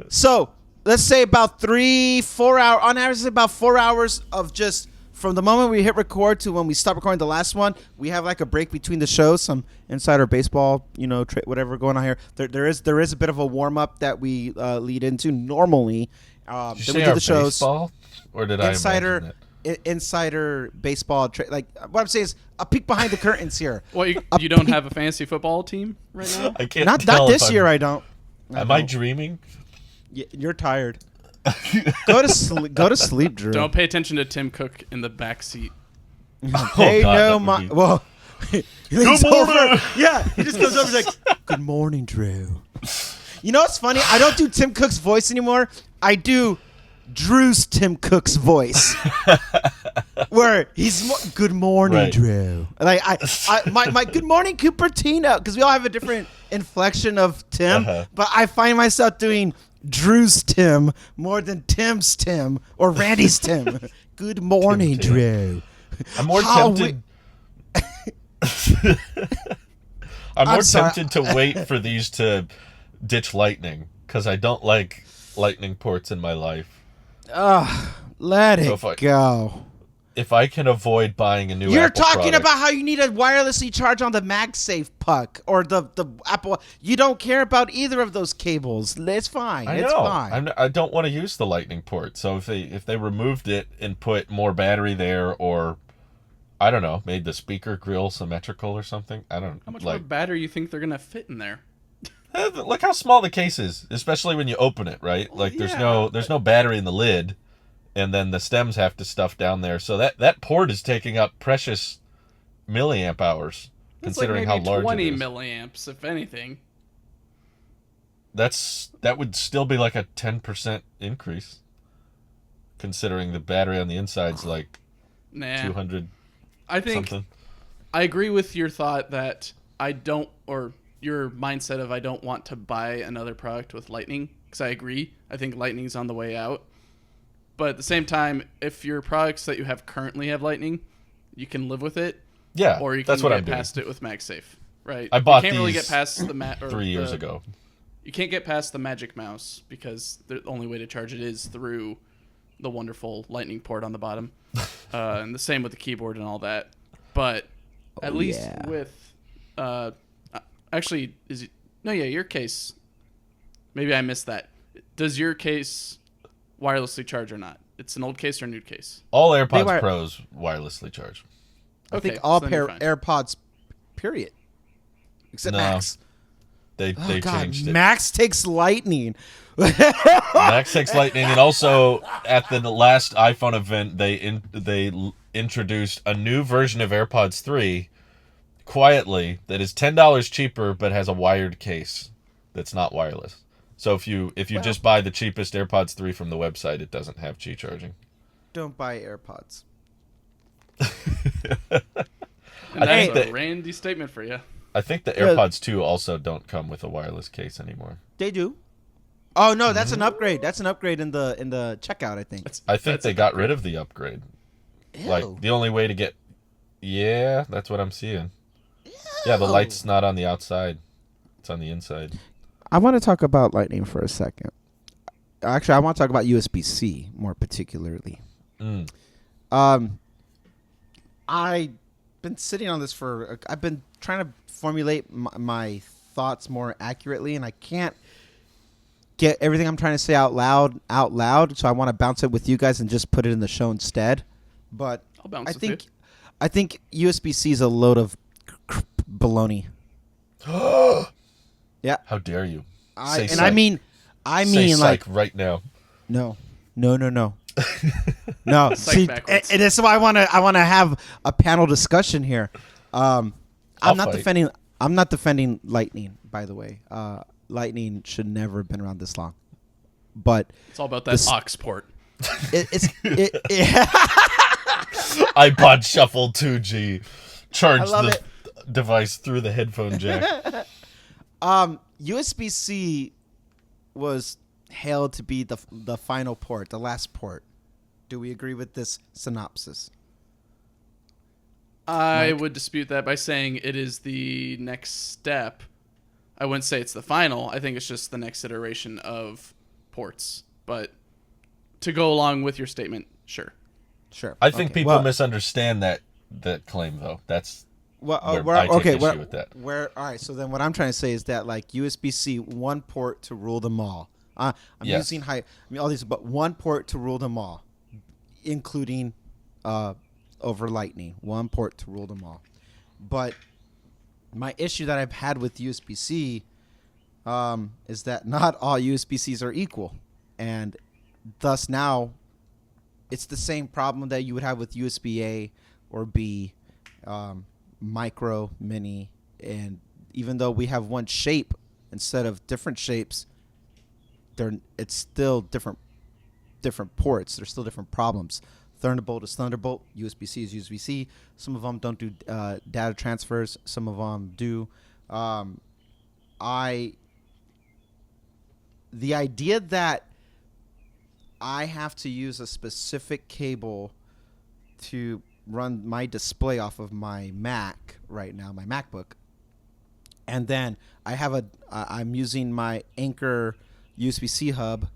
So let's say about 3-4 hours, on average, about 4 hours of just from the moment we hit record to when we stop recording the last one. We have like a break between the shows, some insider baseball, whatever going on here. There is a bit of a warm up that we lead into normally. Did you Then say we do our the shows. baseball? Or did I imagine it? Insider baseball. Like what I'm saying is a peek behind the curtains here. Well, you don't have a fantasy football team right now? I can't Not tell this if year. I'm- I don't. Am I dreaming? You're tired. Go to sleep. Go to sleep, Drew. Don't pay attention to Tim Cook in the back seat. Hey, God, that no, would my. be- Well, he leans Good morning. over. Yeah, he just goes over. He's like, "Good morning, Drew." You know what's funny? I don't do Tim Cook's voice anymore. I do Drew's Tim Cook's voice, where he's good morning, Right. Drew. Like my good morning, Cupertino, because we all have a different inflection of Tim. But I find myself doing Drew's Tim more than Tim's Tim or Randy's Tim. Good morning, Tim. Drew. I'm more How tempted. I'm more sorry. tempted to wait for these to ditch lightning, because I don't like lightning ports in my life. Let So it if I- go. If I can avoid buying a new You're Apple talking product- about how you need to wirelessly charge on the MagSafe puck or the Apple. You don't care about either of those cables. It's fine. I It's know. fine. I don't want to use the lightning port. So if they removed it and put more battery there, or I don't know, made the speaker grill symmetrical or something. I don't How much more battery you think they're going to fit in there? Look how small the case is, especially when you open it, right? Like there's no battery in the lid, and then the stems have to stuff down there. So that port is taking up precious milliamp hours, It's considering like maybe how large 20 it is. milliamps, if anything. that would still be like a 10% increase, considering the battery on the inside's like Nah. 200 I think something. I agree with your thought that your mindset of I don't want to buy another product with Lightning, because I agree. I think Lightning's on the way out. But at the same time, if your products that you have currently have Lightning, you can live with it. Yeah, Or you can that's what get I'm doing. past it with MagSafe, right? I bought you can't really these get past the 3 years ago. You can't get past the Magic Mouse because the only way to charge it is through the wonderful Lightning port on the bottom, and the same with the keyboard and all that. But at least with actually your case. Maybe I missed that. Does your case wirelessly charge or not? It's an old case or a new case? All AirPods Pros wirelessly charge. I Okay, think all so then you're fine. AirPods, period. Except No. Max. They changed it. Max takes Lightning. Max takes Lightning, and also at the last iPhone event, they introduced a new version of AirPods 3 quietly that is $10 cheaper but has a wired case that's not wireless. So if you just buy the cheapest AirPods 3 from the website, it doesn't have Qi charging. Don't buy AirPods. And I that's think a Randy statement for you. I think the AirPods 2 also don't come with a wireless case anymore. They do. Oh no, that's an upgrade. That's an upgrade in the checkout, I think. I think they got rid of the upgrade. Ew. Like the only way to get, yeah, that's what I'm seeing. Yeah, the light's not on the outside; it's on the inside. I want to talk about Lightning for a second. Actually, I want to talk about USB-C more particularly. I've been sitting on this I've been trying to formulate my thoughts more accurately, and I can't get everything I'm trying to say out loud. So I want to bounce it with you guys and just put it in the show instead. But I'll bounce with you. I think USB-C is a load of baloney. Yeah. How dare you? I Say mean psych like right now. no. No. Psych See, backwards. and that's why I want to have a panel discussion here. I'm not defending Lightning, by the way. Lightning should never have been around this long. But It's all about that aux port. it's iPod Shuffle 2G. Charge I love the device through the headphone jack. USB-C was hailed to be the final port, the last port. Do we agree with this synopsis? I would dispute that by saying it is the next step. I wouldn't say it's the final. I think it's just the next iteration of ports. But to go along with your statement, sure. Sure. I think Okay. people Well, misunderstand that claim, though. That's Well, where I take issue with that. All right. So then, what I'm trying to say is that like USB-C, one port to rule them all. I'm Yes. using all these, but one port to rule them all, including over Lightning. One port to rule them all. But my issue that I've had with USB-C is that not all USB-Cs are equal, and thus now it's the same problem that you would have with USB-A or B. Micro, mini, and even though we have one shape instead of different shapes, it's still different ports. There's still different problems. Thunderbolt is Thunderbolt. USB-C is USB-C. Some of them don't do data transfers. Some of them do. The idea that I have to use a specific cable to run my display off of my Mac right now, my MacBook, and then I'm using my Anchor USB-C hub,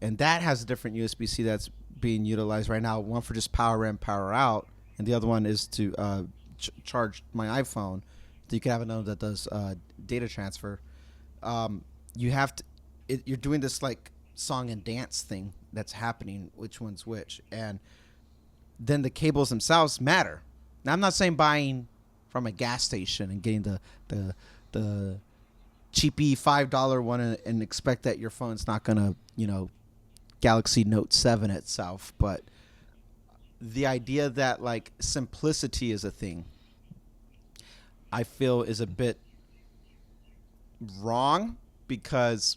and that has a different USB-C that's being utilized right now. One for just power in, power out, and the other one is to charge my iPhone. So you can have another that does data transfer. You have to. You're doing this like song and dance thing that's happening. Which one's which, and then the cables themselves matter. Now, I'm not saying buying from a gas station and getting the cheapy $5 one and expect that your phone's not gonna, Galaxy Note 7 itself. But the idea that like simplicity is a thing, I feel is a bit wrong, because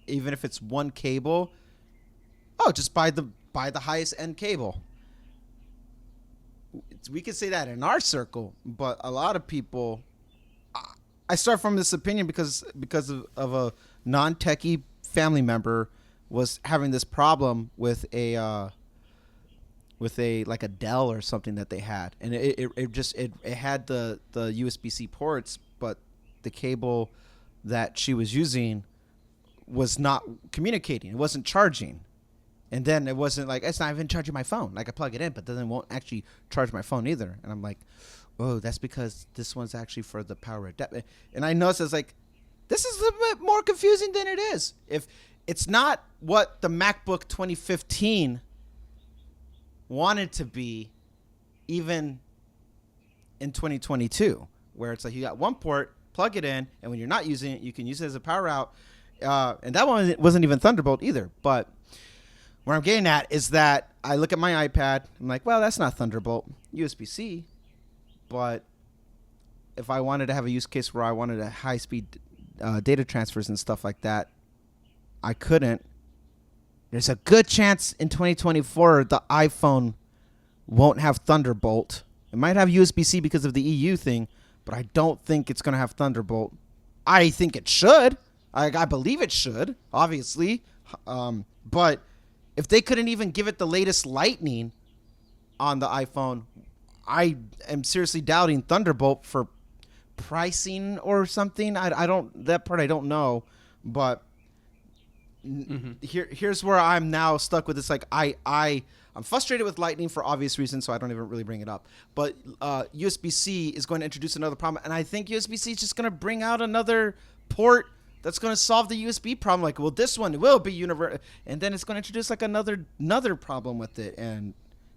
even if it's one cable, just buy the highest end cable. We could say that in our circle, but a lot of people. I start from this opinion because of a non-techie family member was having this problem with a like a Dell or something that they had, and it had the USB-C ports, but the cable that she was using was not communicating. It wasn't charging. And then it wasn't like, it's not even charging my phone. Like I plug it in, but then it won't actually charge my phone either. And I'm like, oh, that's because this one's actually for the power adapter. And I noticed it's like, this is a bit more confusing than it is. If it's not what the MacBook 2015 wanted to be, even in 2022, where it's like you got one port, plug it in, and when you're not using it, you can use it as a power out. And that one wasn't even Thunderbolt either. But where I'm getting at is that I look at my iPad, I'm like, well, that's not Thunderbolt, USB-C. But if I wanted to have a use case where I wanted a high-speed data transfers and stuff like that, I couldn't. There's a good chance in 2024 the iPhone won't have Thunderbolt. It might have USB-C because of the EU thing, but I don't think it's going to have Thunderbolt. I think it should. I believe it should, obviously. But if they couldn't even give it the latest Lightning on the iPhone, I am seriously doubting Thunderbolt for pricing or something. I don't, that part I don't know, but here's where I'm now stuck with this. Like I'm frustrated with Lightning for obvious reasons, so I don't even really bring it up. But USB-C is going to introduce another problem, and I think USB-C is just going to bring out another port that's going to solve the USB problem. Like, well, this one will be universal, and then it's going to introduce like another problem with it, and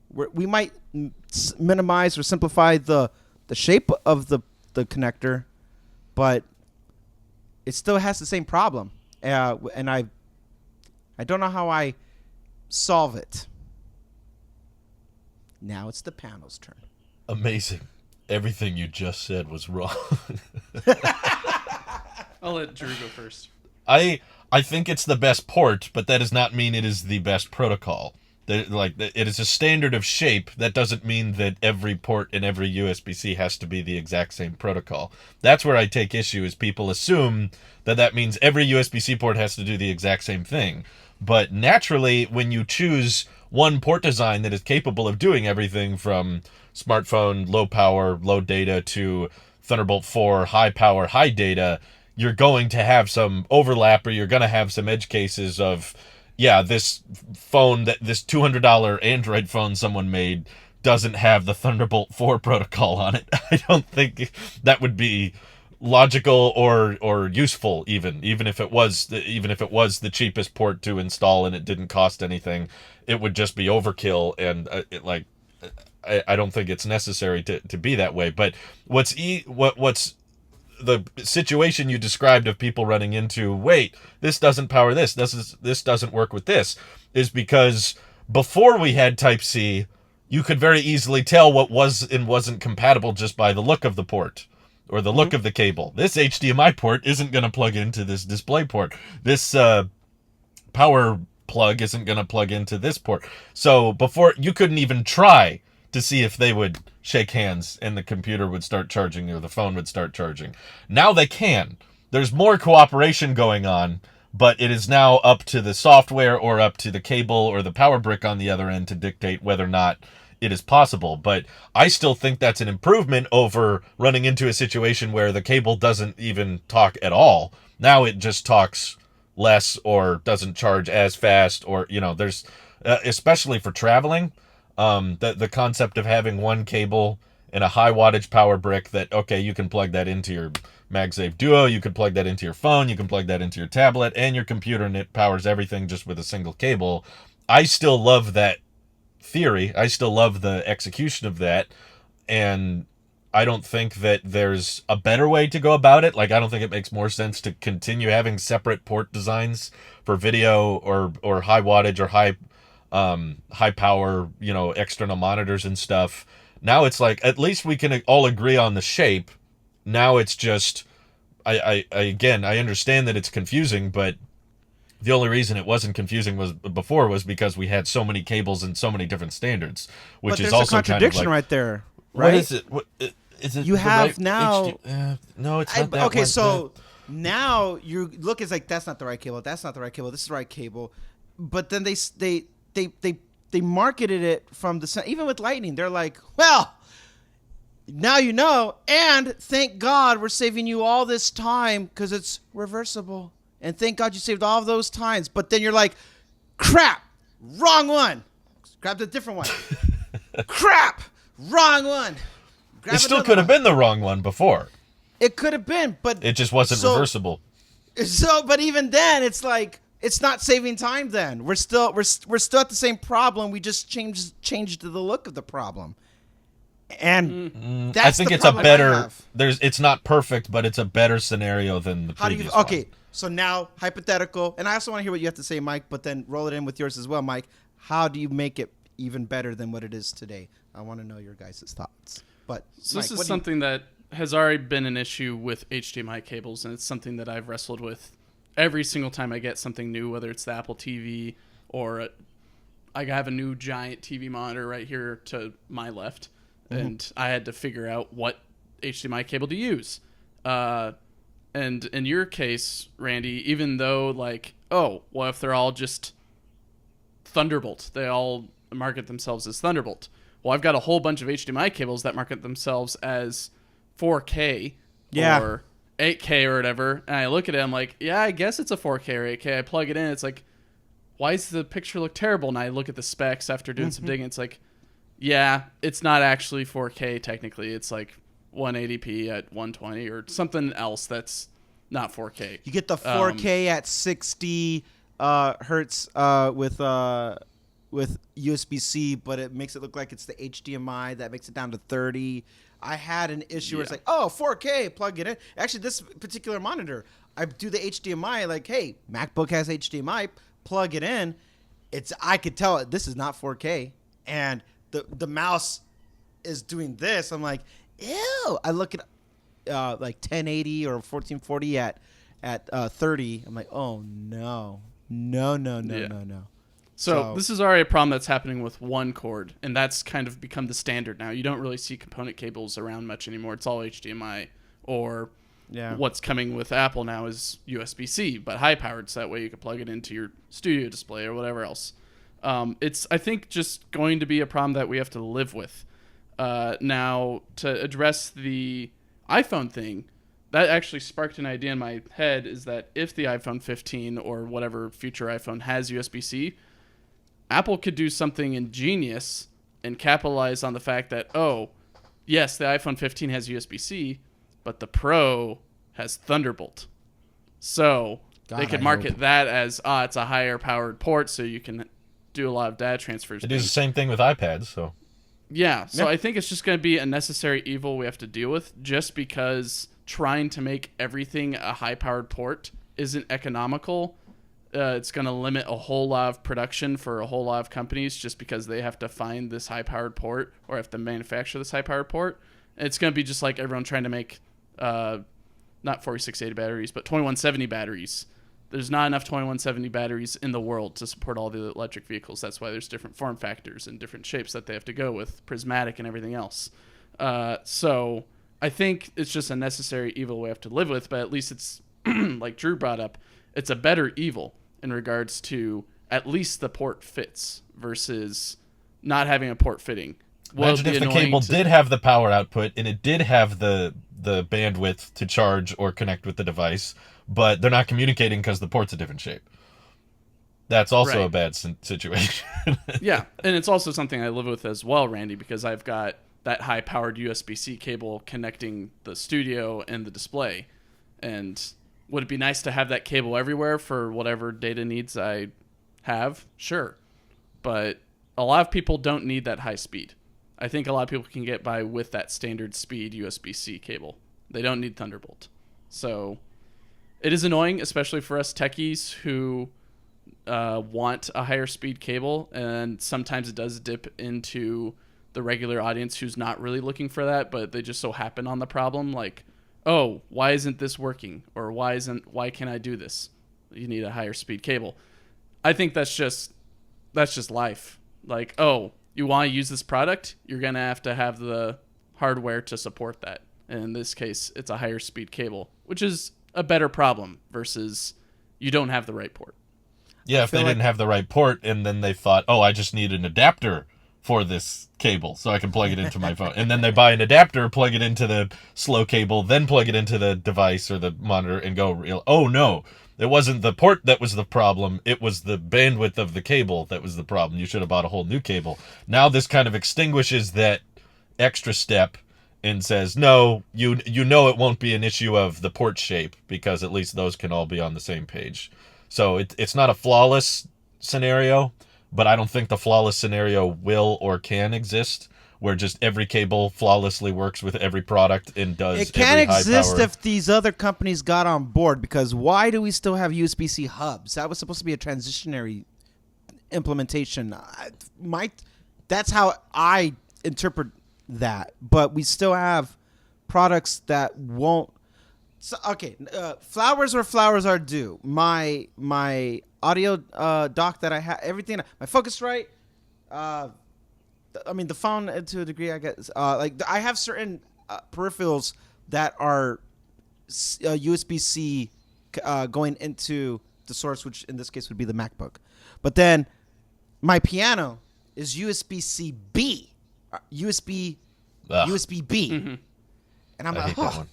we might minimize or simplify the shape of the connector, but it still has the same problem, and I don't know how I solve it. Now it's the panel's turn. Amazing. Everything you just said was wrong. I'll let Drew go first. I think it's the best port, but that does not mean it is the best protocol. It is a standard of shape. That doesn't mean that every port in every USB-C has to be the exact same protocol. That's where I take issue, is people assume that means every USB-C port has to do the exact same thing. But naturally, when you choose one port design that is capable of doing everything from smartphone, low power, low data, to Thunderbolt 4, high power, high data, you're going to have some overlap, or you're going to have some edge cases of, yeah, this phone, this $200 Android phone someone made doesn't have the Thunderbolt 4 protocol on it. I don't think that would be logical or useful, even if it was the cheapest port to install and it didn't cost anything. It would just be overkill, and I don't think it's necessary to be that way. But what's the situation you described of people running into, wait, this doesn't power this doesn't work with this, is because before we had Type-C, you could very easily tell what was and wasn't compatible just by the look of the port or the look of the cable. This HDMI port isn't going to plug into this display port. This power plug isn't going to plug into this port. So before, you couldn't even try to see if they would shake hands and the computer would start charging or the phone would start charging. Now they can. There's more cooperation going on, but it is now up to the software or up to the cable or the power brick on the other end to dictate whether or not it is possible. But I still think that's an improvement over running into a situation where the cable doesn't even talk at all. Now it just talks less or doesn't charge as fast, or, there's, especially for traveling, the concept of having one cable and a high wattage power brick that, okay, you can plug that into your MagSafe Duo, you can plug that into your phone, you can plug that into your tablet and your computer, and it powers everything just with a single cable. I still love that theory. I still love the execution of that, and I don't think that there's a better way to go about it. Like, I don't think it makes more sense to continue having separate port designs for video or high wattage or high power, external monitors and stuff. Now it's like, at least we can all agree on the shape. Now it's just, I again, I understand that it's confusing, but the only reason it wasn't confusing was because we had so many cables and so many different standards, which But is there's a also kind of contradiction like, right there, what right? is it? What is it? You the have right now. no, it's not that Okay, one. so now you look, it's like that's not the right cable. That's not the right cable. This is the right cable. But then they marketed it from the even with Lightning. They're like, well, now you know, and thank God we're saving you all this time because it's reversible. And thank God you saved all of those times. But then you're like, crap, wrong one. Grab the different one. Crap, wrong one. Grab it still another could have one. been the wrong one before. It could have been, but It just wasn't reversible. So, but even then, it's like it's not saving time. Then we're still at the same problem. We just changed the look of the problem, and that's I think the it's a problem I better. have. It's not perfect, but it's a better scenario than the How do previous you? Okay, one. so now hypothetical, and I also want to hear what you have to say, Mike. But then roll it in with yours as well, Mike. How do you make it even better than what it is today? I want to know your guys' thoughts. But So Mike, this is something that has already been an issue with HDMI cables, and it's something that I've wrestled with every single time I get something new, whether it's the Apple TV or I have a new giant TV monitor right here to my left, and I had to figure out what HDMI cable to use. And in your case, Randy, even though like, oh, well, if they're all just Thunderbolt, they all market themselves as Thunderbolt. Well, I've got a whole bunch of HDMI cables that market themselves as 4K or 8K or whatever, and I look at it, I'm like, yeah, I guess it's a 4K or 8K. I plug it in, it's like, why does the picture look terrible? And I look at the specs after doing some digging, it's like, yeah, it's not actually 4K technically. It's like 180p at 120 or something else that's not 4K. You get the 4K at 60 hertz with USB-C, but it makes it look like it's the HDMI that makes it down to 30. I had an issue where it's like, oh, 4K, plug it in. Actually, this particular monitor, I do the HDMI, like, hey, MacBook has HDMI, plug it in. I could tell this is not 4K, and the mouse is doing this. I'm like, ew. I look at like 1080 or 1440 at 30. I'm like, oh no. So this is already a problem that's happening with one cord, and that's kind of become the standard now. You don't really see component cables around much anymore. It's all HDMI, or what's coming with Apple now is USB-C, but high-powered, so that way you can plug it into your studio display or whatever else. It's, I think, just going to be a problem that we have to live with. Now, to address the iPhone thing, that actually sparked an idea in my head, is that if the iPhone 15 or whatever future iPhone has USB-C, Apple could do something ingenious and capitalize on the fact that, oh, yes, the iPhone 15 has USB-C, but the Pro has Thunderbolt. So they could market that as, it's a higher powered port, so you can do a lot of data transfers. It is the same thing with iPads, so. Yeah, so I think it's just going to be a necessary evil we have to deal with, just because trying to make everything a high-powered port isn't economical. It's going to limit a whole lot of production for a whole lot of companies just because they have to find this high-powered port or have to manufacture this high-powered port. It's going to be just like everyone trying to make not 4680 batteries, but 2170 batteries. There's not enough 2170 batteries in the world to support all the electric vehicles. That's why there's different form factors and different shapes that they have to go with, prismatic and everything else. So I think it's just a necessary evil we have to live with, but at least it's, like Drew brought up, it's a better evil in regards to at least the port fits versus not having a port fitting. Imagine if the cable did have the power output and it did have the bandwidth to charge or connect with the device, but they're not communicating because the port's a different shape. That's also a bad situation. Yeah, and it's also something I live with as well, Randy, because I've got that high-powered USB-C cable connecting the studio and the display. And would it be nice to have that cable everywhere for whatever data needs I have? Sure. But a lot of people don't need that high speed. I think a lot of people can get by with that standard speed USB-C cable. They don't need Thunderbolt. So it is annoying, especially for us techies who want a higher speed cable, and sometimes it does dip into the regular audience who's not really looking for that, but they just so happen on the problem. Like, oh, why isn't this working? Or why can't I do this? You need a higher speed cable. I think that's just life. Like, oh, you want to use this product? You're going to have the hardware to support that. And in this case, it's a higher speed cable, which is a better problem versus you don't have the right port. Yeah, if they didn't have the right port, and then they thought, oh, I just need an adapter for this cable so I can plug it into my phone. And then they buy an adapter, plug it into the slow cable, then plug it into the device or the monitor and go, oh, no, it wasn't the port that was the problem. It was the bandwidth of the cable that was the problem. You should have bought a whole new cable. Now this kind of extinguishes that extra step and says, no, you know it won't be an issue of the port shape because at least those can all be on the same page. So it's not a flawless scenario, but I don't think the flawless scenario will or can exist where just every cable flawlessly works with every product and does It can't every exist high-power. if these other companies got on board, because why do we still have USB-C hubs? That was supposed to be a transitionary implementation. That's how I interpret that. But we still have products that won't. So, okay, flowers where flowers are due. My audio dock that I have, everything, my Focusrite, I mean the phone to a degree, I guess. Like I have certain peripherals that are USB-C going into the source, which in this case would be the MacBook. But then my piano is USB-C B, USB-B, Mm-hmm. and I'm I like, hate that one.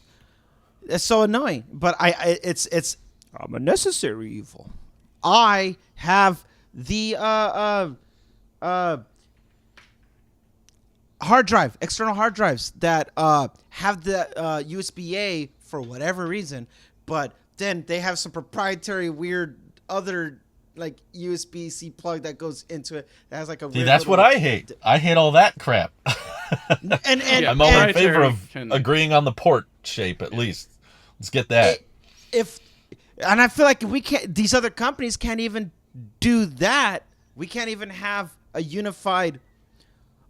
it's so annoying, but it's I'm a necessary evil. I have the hard drive, external hard drives that have the USB-A for whatever reason, but then they have some proprietary weird other like USB-C plug that goes into it that has like a. See, weird that's what little- I hate. I hate all that crap. And Yeah, I'm all in proprietary favor of can- agreeing on the port shape at least. Let's get that. And I feel like we can't. These other companies can't even do that. We can't even have a unified.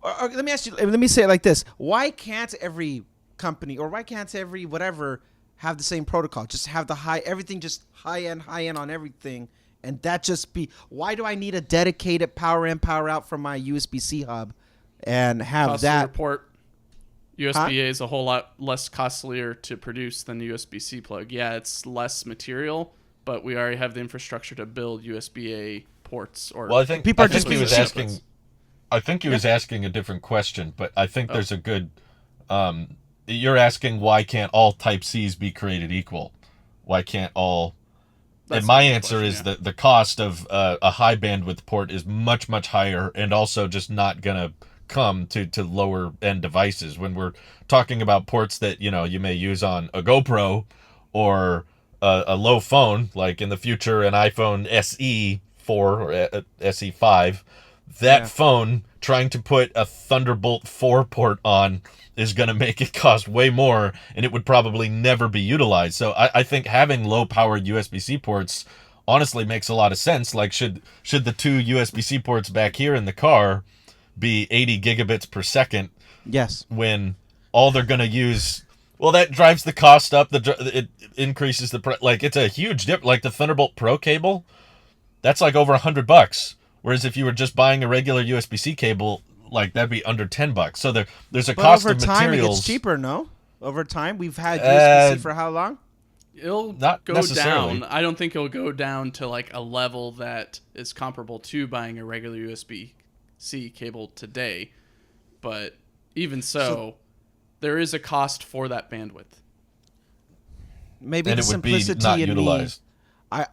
Or let me ask you. Let me say it like this: why can't every company or why can't every whatever have the same protocol? Just have the everything just high end on everything, and that just be. Why do I need a dedicated power in, power out from my USB-C hub, and have Costlier that? port. USB-A is a whole lot less costlier to produce than the USB-C plug. Yeah, it's less material, but we already have the infrastructure to build USB-A ports. Or Well, I think People are I think just he being was cheap. asking. I think he was asking a different question, but I think there's a good. You're asking why can't all Type C's be created equal? Why can't all? That's And my a good answer question, is yeah. that the cost of a high bandwidth port is much higher, and also just not gonna come to lower end devices. When we're talking about ports that you may use on a GoPro or a low phone, like in the future an iPhone SE 4 or SE 5, that phone trying to put a Thunderbolt 4 port on is going to make it cost way more, and it would probably never be utilized. So I think having low-powered USB-C ports honestly makes a lot of sense. Like, should the two USB-C ports back here in the car be 80 gigabits per second Yes. when all they're going to use... Well, that drives the cost up. It increases the price. Like, it's a huge dip. Like, the Thunderbolt Pro cable, that's like over $100. Whereas if you were just buying a regular USB-C cable, like that'd be under $10. So there's a But cost over of time, it materials. gets cheaper. No, over time, we've had USB-C for how long? It'll Not go necessarily. down. I don't think it'll go down to like a level that is comparable to buying a regular USB-C cable today. But even so, there is a cost for that bandwidth. Maybe And the it would be simplicity not in utilized. me.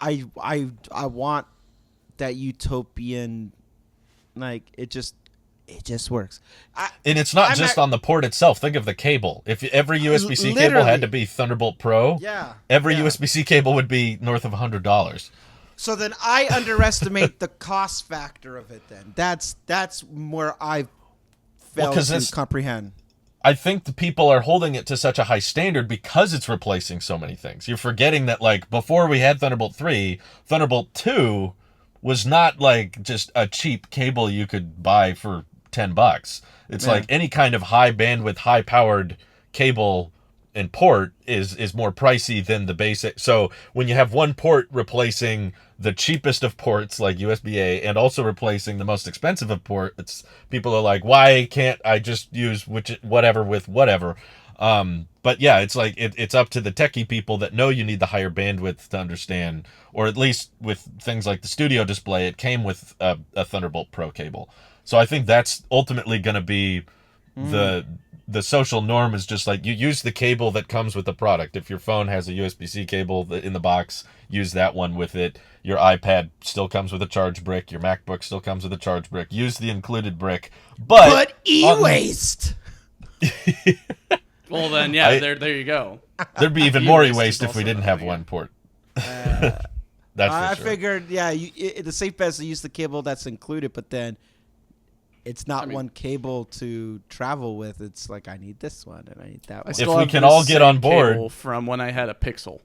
I want that utopian, like it just works. And it's not I'm just at- on the port itself. Think of the cable. If every USB-C cable Literally. had to be Thunderbolt Pro, Yeah, every yeah. USB-C cable would be north of $100. So then I underestimate the cost factor of it. Then that's where I fail 'cause to this- comprehend. I think the people are holding it to such a high standard because it's replacing so many things. You're forgetting that, like, before we had Thunderbolt 3, Thunderbolt 2 was not like just a cheap cable you could buy for $10. It's Yeah. like any kind of high bandwidth, high powered cable and port is more pricey than the basic. So when you have one port replacing the cheapest of ports like USB-A and also replacing the most expensive of ports, people are like, why can't I just use whatever with whatever? But yeah, it's like it's up to the techie people that know you need the higher bandwidth to understand, or at least with things like the Studio Display, it came with a Thunderbolt Pro cable. So I think that's ultimately going to be the social norm, is just like you use the cable that comes with the product. If your phone has a USB-C cable in the box, use that one with it. Your iPad still comes with a charge brick. Your MacBook still comes with a charge brick. Use the included brick. But e-waste. Well, then, yeah, there you go. There'd be even more e-waste if we didn't have one port. That's I for sure. figured, yeah, the safe bet is to use the cable that's included, but then it's not one cable to travel with. It's like, I need this one and I need that one. I still we have can the all get same on board- cable from when I had a Pixel,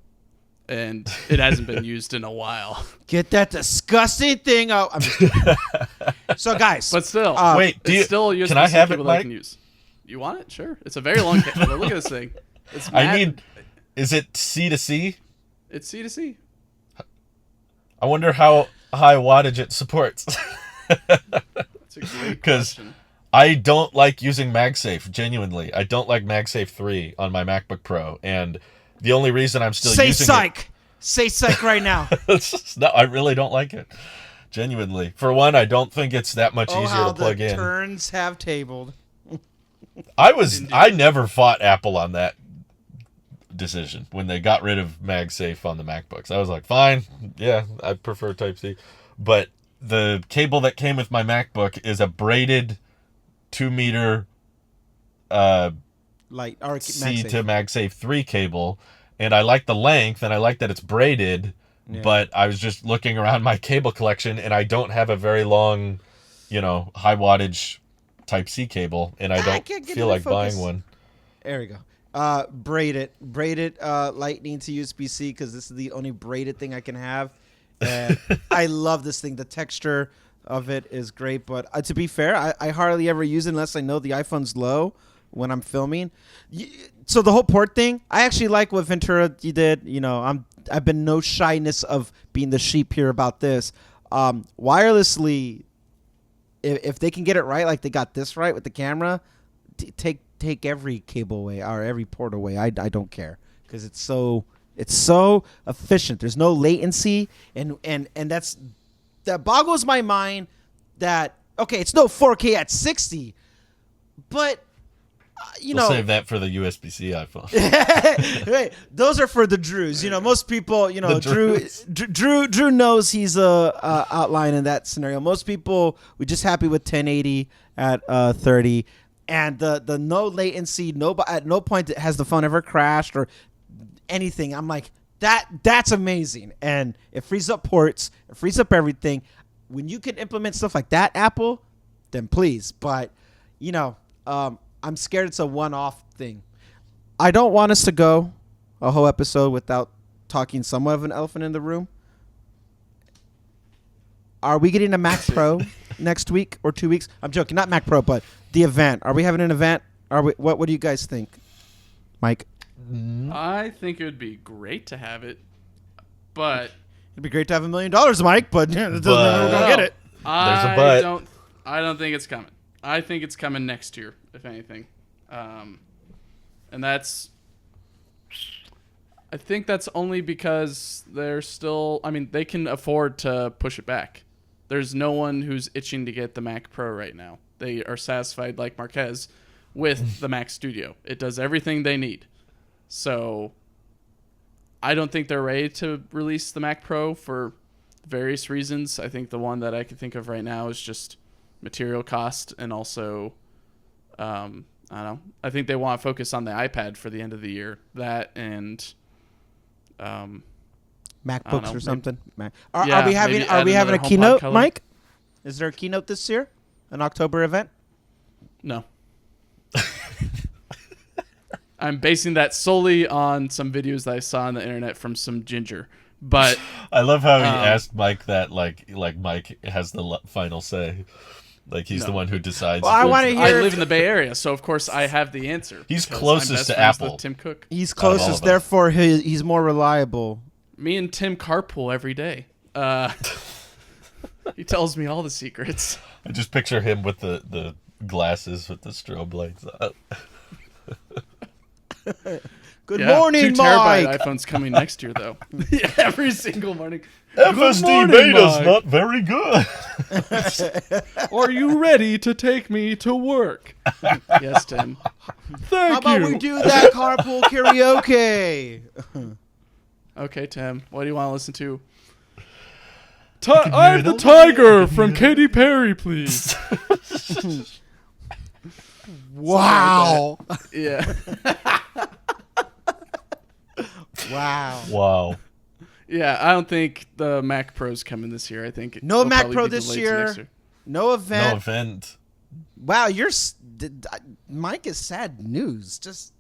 and it hasn't been used in a while. Get that disgusting thing out. I'm just kidding. So, guys. But still, Wait, it's still a USB-C can I have it, cable that I Mike? can use. You want it? Sure. It's a very long cable. Look at this thing. It's mad. Is it C to C? It's C to C. I wonder how high wattage it supports. That's a great 'Cause question. I don't like using MagSafe, genuinely. I don't like MagSafe 3 on my MacBook Pro, and the only reason I'm still Say using psych. Say psych right now. it... No, I really don't like it. Genuinely. For one, I don't think it's that much easier how to plug the in. turns have tabled. I never fought Apple on that decision when they got rid of MagSafe on the MacBooks. I was like, fine, yeah, I prefer Type-C. But the cable that came with my MacBook is a braided 2-meter Like, or C MagSafe. to MagSafe 3 cable, and I like the length and I like that it's braided, but I was just looking around my cable collection and I don't have a very long, high wattage Type-C cable, and I don't can't get feel into like focus. buying one. There we go. Braided lightning to USB-C, because this is the only braided thing I can have. And I love this thing. The texture of it is great, but to be fair, I hardly ever use it unless I know the iPhone's low when I'm filming. So the whole port thing, I actually like what Ventura you did. I've been no shyness of being the sheep here about this. Wirelessly, if they can get it right, like they got this right with the camera, take every cable away or every port away. I don't care, because it's so efficient. There's no latency, and that boggles my mind. That okay, it's no 4K at 60, but We'll save that for the USB-C iPhone. hey, those are for the Drews. Most people, The Drew knows he's outline in that scenario. Most people, we're just happy with 1080 at 30, and the no latency. At no point has the phone ever crashed or anything. I'm like, that's amazing, and it frees up ports, it frees up everything. When you can implement stuff like that, Apple, then please. But I'm scared it's a one-off thing. I don't want us to go a whole episode without talking somewhat of an elephant in the room. Are we getting a Mac Pro next week or 2 weeks? I'm joking, not Mac Pro, but the event. Are we having an event? What do you guys think, Mike? I think it would be great to have it, but It'd be great to have $1 million, Mike, but that doesn't mean we're gonna get it. There's a but. I don't think it's coming. I think it's coming next year, if anything. And that's... I think that's only because they're still... I mean, they can afford to push it back. There's no one who's itching to get the Mac Pro right now. They are satisfied, like Marquez, with the Mac Studio. It does everything they need. So I don't think they're ready to release the Mac Pro for various reasons. I think the one that I can think of right now is just material cost, and also I don't know. I think they want to focus on the iPad for the end of the year. That and MacBooks or something. Are we maybe having add another a HomePod keynote, color. Mike? Is there a keynote this year? An October event? No. I'm basing that solely on some videos that I saw on the internet from some ginger. But I love how he asked Mike that, like Mike has the final say. Like he's No. the one who decides. Well, I wanna hear- I live in the Bay Area, so of course I have the answer. He's because closest I'm best to friends with Apple. Tim Cook. He's Out of all of closest, us. therefore he's more reliable. Me and Tim carpool every day. He tells me all the secrets. I just picture him with the glasses with the strobe lights on. Good Yeah, morning, 2 terabyte Mike. iPhone's coming next year, though. Yeah, every single morning. FSD morning, beta's Mike. not very good. Are you ready to take me to work? Yes, Tim. Thank How about you. we do that carpool karaoke? Okay, Tim. What do you want to listen to? can hear I'm it the all. Tiger from Katy Perry, please. Wow. Yeah. Wow. Wow. Yeah, I don't think the Mac Pro's coming this year. I think No it'll Mac probably Pro be this delayed to year. next No event. No event. Wow, Mike is sad news. Just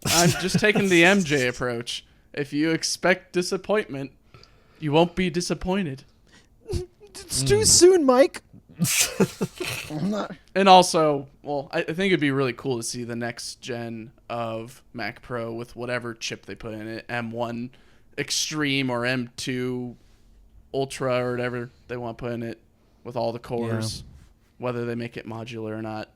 I'm just taking the MJ approach. If you expect disappointment, you won't be disappointed. it's too soon, Mike. I'm not. And also, well, I think it'd be really cool to see the next gen of Mac Pro with whatever chip they put in it, M1 Extreme or M2 Ultra or whatever they want to put in it, with all the cores, whether they make it modular or not,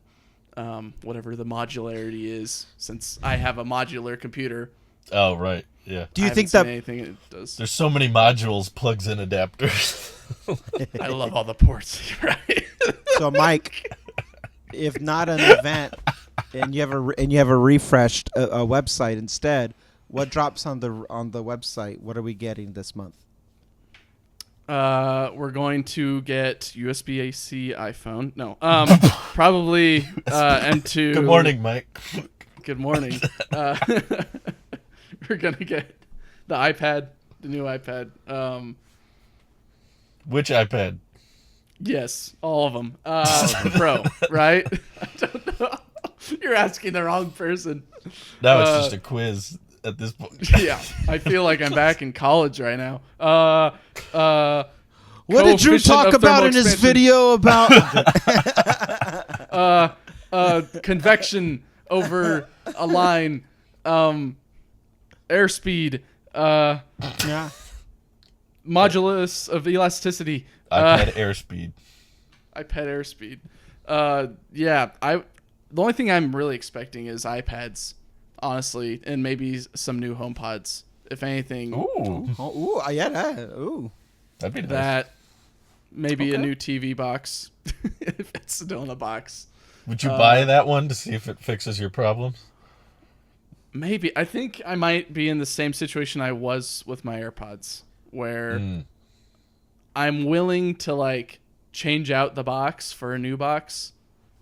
whatever the modularity is. Since I have a modular computer, Oh, right. Yeah. Do you I think haven't that? seen anything it does? There's so many modules, plugs in adapters. I love all the ports, right? So, Mike, if not an event, and you have a refreshed a website instead, what drops on the website? What are we getting this month? We're going to get USB-C iPhone. No, probably M2. Good morning, Mike. Good morning. We're gonna get the iPad, the new iPad. Which iPad? Yes, all of them. Pro, right? I don't know. You're asking the wrong person. Now it's just a quiz at this point. Yeah, I feel like I'm back in college right now. What did Drew Coefficient talk of about in thermal his expansion. video about? Convection over a line, airspeed, Yeah. modulus of elasticity, iPad airspeed. iPad airspeed. Yeah, the only thing I'm really expecting is iPads, honestly, and maybe some new HomePods. If anything, Ooh, Oh, ooh, yeah, that. Ooh. that'd be nice. that maybe a Okay. new TV box, if it's still in a box. Would you buy that one to see if it fixes your problems? Maybe. I think I might be in the same situation I was with my AirPods, where I'm willing to like change out the box for a new box,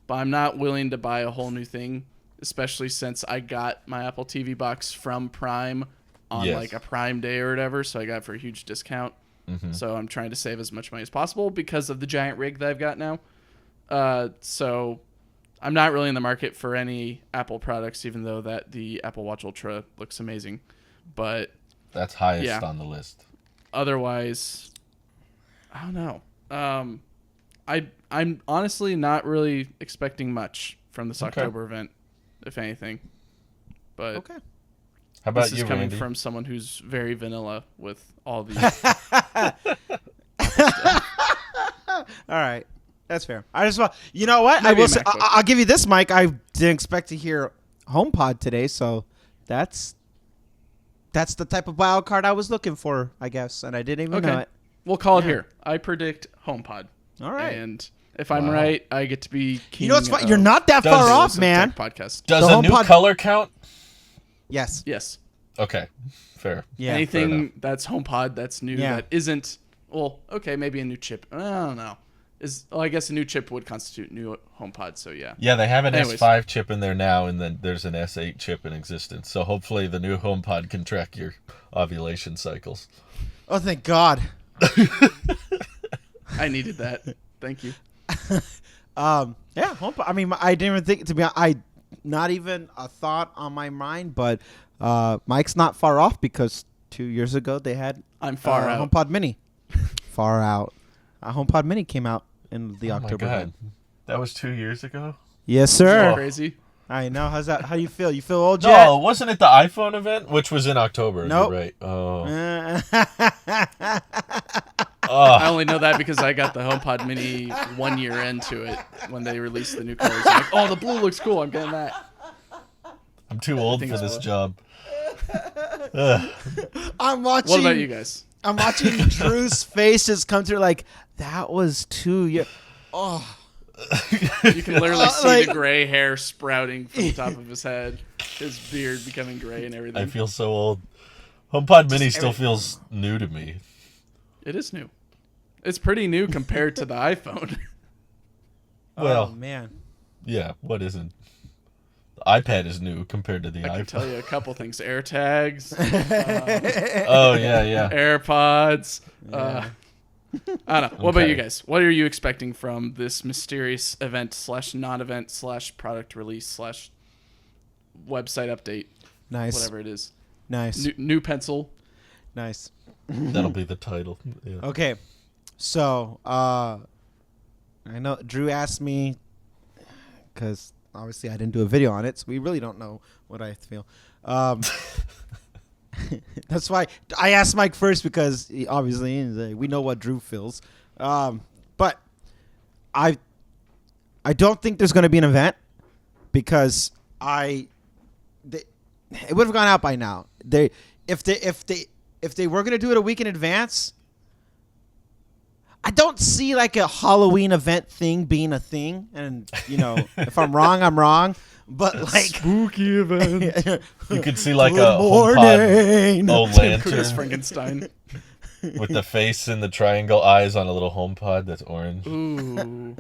but I'm not willing to buy a whole new thing, especially since I got my Apple TV box from Prime on Yes. like a Prime Day or whatever, so I got it for a huge discount. So I'm trying to save as much money as possible because of the giant rig that I've got now. So I'm not really in the market for any Apple products, even though that the Apple Watch Ultra looks amazing. But That's highest Yeah. on the list. otherwise, I don't know. I'm honestly not really expecting much from this Okay. October event, if anything. But Okay. How about this is you, coming Randy? from someone who's very vanilla with all the. All right, that's fair. I just want, you know what? I Maybe will a say, MacBook. I'll give you this, Mike. I didn't expect to hear HomePod today, so that's the type of wild card I was looking for, I guess, and I didn't even know Okay, it. we'll call it Yeah. here. I predict HomePod. All right. And if I'm Wow. right, I get to be king. You know what's fun? of You're not that Does far it- off, Tech man. Podcast. Does the a new HomePod- color count? Yes. Yes. Okay, fair. Yeah. fair Anything enough. that's HomePod that's new Yeah. that isn't. Well, okay, maybe a new chip. I don't know. I guess a new chip would constitute new HomePod. So yeah. Yeah, they have an Anyways. S5 chip in there now, and then there's an S8 chip in existence. So hopefully the new HomePod can track your ovulation cycles. Oh, thank God. I needed that. Thank you. Yeah, HomePod. I mean, I didn't even think, to be honest, not even a thought on my mind, but Mike's not far off because 2 years ago they had I'm far out. HomePod Mini. Far out. HomePod Mini came out in the Oh my October God. event. That was 2 years ago? Yes, Isn't that sir. crazy? I know. How's that? How do you feel? You feel old, Jet? No, wasn't it the iPhone event? Which was in October. Nope. You're right. Oh. I only know that because I got the HomePod Mini 1 year into it when they released the new colors. I'm like, oh, the blue looks cool. I'm getting that. I'm too old think for it's this blue. job. Ugh. I'm watching. What about you guys? I'm watching Drew's face just come through like, that was 2 years. Oh. You can literally see like- the gray hair sprouting from the top of his head, his beard becoming gray and everything. I feel so old. HomePod Mini still feels new to me. It is new. It's pretty new compared to the iPhone. Well, Oh, man. yeah, what isn't? The iPad is new compared to the I can iPhone. tell you a couple things. AirTags, Oh, yeah. AirPods. I don't know. What about Okay. you guys? What are you expecting from this mysterious event / non-event / product release / website update, Nice. whatever it is? Nice. New pencil. Nice. That'll be the title. Yeah. Okay. So, I know Drew asked me, because obviously I didn't do a video on it, so we really don't know what I feel. That's why I asked Mike first, because obviously we know what Drew feels. But I don't think there's going to be an event, because it would have gone out by now. If they were going to do it a week in advance, I don't see like a Halloween event thing being a thing. And if I'm wrong, I'm wrong. But like Spooky event. You could see like Good a morning. HomePod Chris lantern Frankenstein. with the face and the triangle eyes on a little HomePod that's orange. Ooh.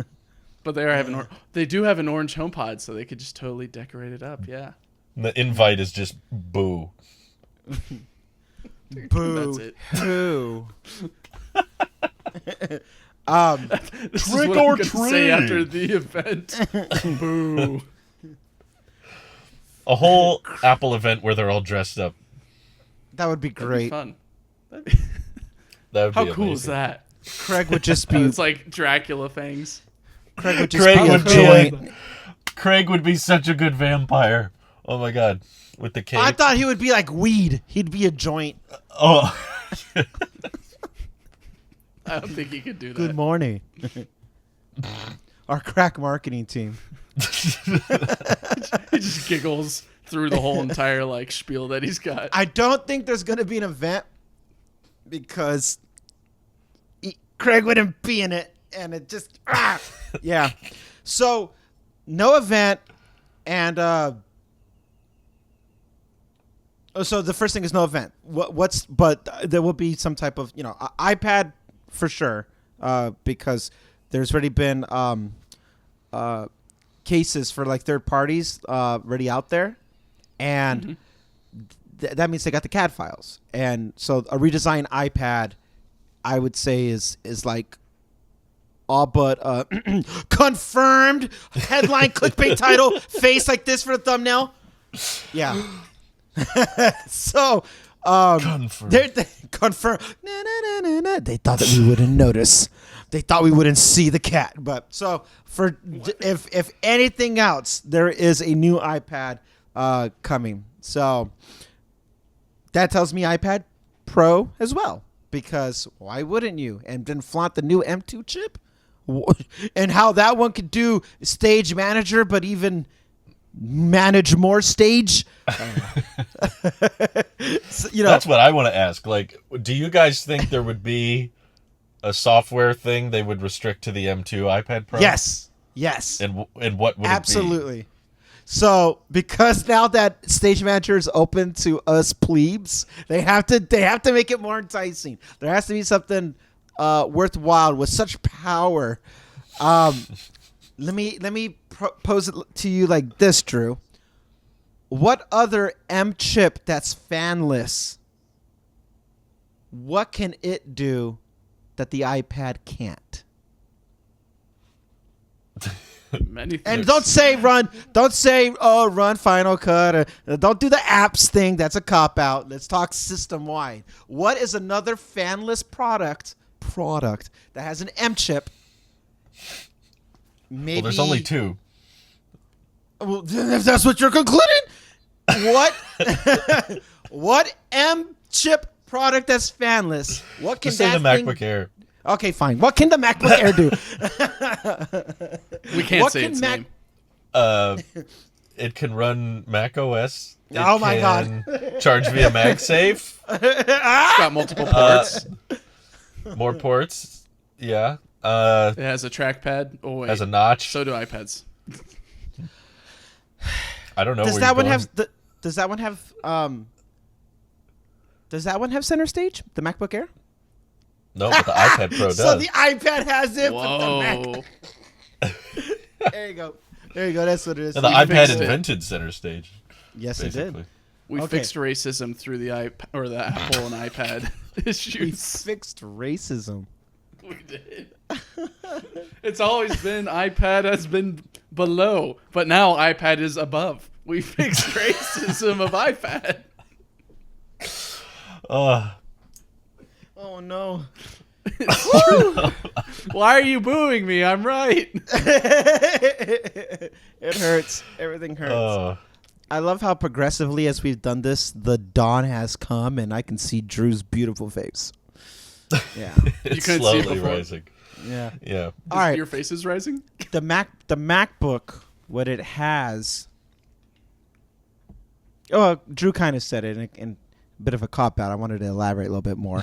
But they are having they do have an orange HomePod, so they could just totally decorate it up. Yeah. And the invite is just boo. Boo. That's it. Boo. This Trick is what or I'm gonna say treat. after the event. Boo. A whole Apple event where they're all dressed up. That would be That'd be great. fun. That would How be cool amazing. is that? Craig would just be. It's like Dracula fangs. Craig would just Craig be a would be joint. Craig would be such a good vampire. Oh my god. With the cape. I thought he would be like weed. He'd be a joint. Oh. I don't think he could do that. Good morning. Our crack marketing team. He just giggles through the whole entire like spiel that he's got. I don't think there's going to be an event, because Craig wouldn't be in it, and it just yeah. So no event, and so the first thing is no event. But there will be some type of iPad for sure, because there's already been cases for like third parties already out there, and that means they got the CAD files, and so a redesigned iPad, I would say is like all but confirmed. Headline, clickbait title, face like this for the thumbnail. Yeah. So Confirmed. they confirm. They thought that we wouldn't notice. They thought we wouldn't see the cat. But so if anything else, there is a new iPad coming. So that tells me iPad Pro as well, because why wouldn't you? And then flaunt the new M2 chip, and how that one could do Stage Manager, but even manage more stage. So, That's what I want to ask. Like, do you guys think there would be a software thing they would restrict to the M2 iPad Pro? Yes. And what would Absolutely. So because now that Stage Manager is open to us plebes, they have to make it more enticing. There has to be something worthwhile with such power. Let me pose it to you like this, Drew. What other M chip that's fanless? What can it do that the iPad can't? Many things. And don't say run Final Cut. Don't do the apps thing. That's a cop out. Let's talk system wide. What is another fanless product that has an M chip? maybe. Well, there's only two. Well, then if that's what you're concluding, what what M chip product that's fanless? What can Just say that the thing? MacBook Air. Okay, fine. What can the MacBook Air do? We can't What say can its Mac- name. It can run Mac OS. It Oh my can charge via MagSafe. It's got multiple ports. More ports. Yeah. It has a trackpad. Oh wait, Has a notch. so do iPads. I don't know. Does where that you're one going. have? Does that one have? Does that one have center stage? The MacBook Air. No, but the iPad Pro does. So the iPad has it, but the Whoa. Mac. There you go. There you go. That's what it is. And the We iPad fixed it. invented center stage. Yes, it Basically. did. We Okay. fixed racism through the the Apple and iPad We issues. fixed racism. We did. It's always been iPad has been below, but now iPad is above. We fixed racism of iPad. Oh no. Why are you booing me? I'm right. It hurts. Everything hurts. Uh, I love how progressively, as we've done this, the dawn has come, and I can see Drew's beautiful face. Yeah, it's couldn't see it slowly before. rising. yeah. Yeah. All right. Your face is rising? The MacBook, what it has. Oh, Drew kind of said it in a bit of a cop out. I wanted to elaborate a little bit more.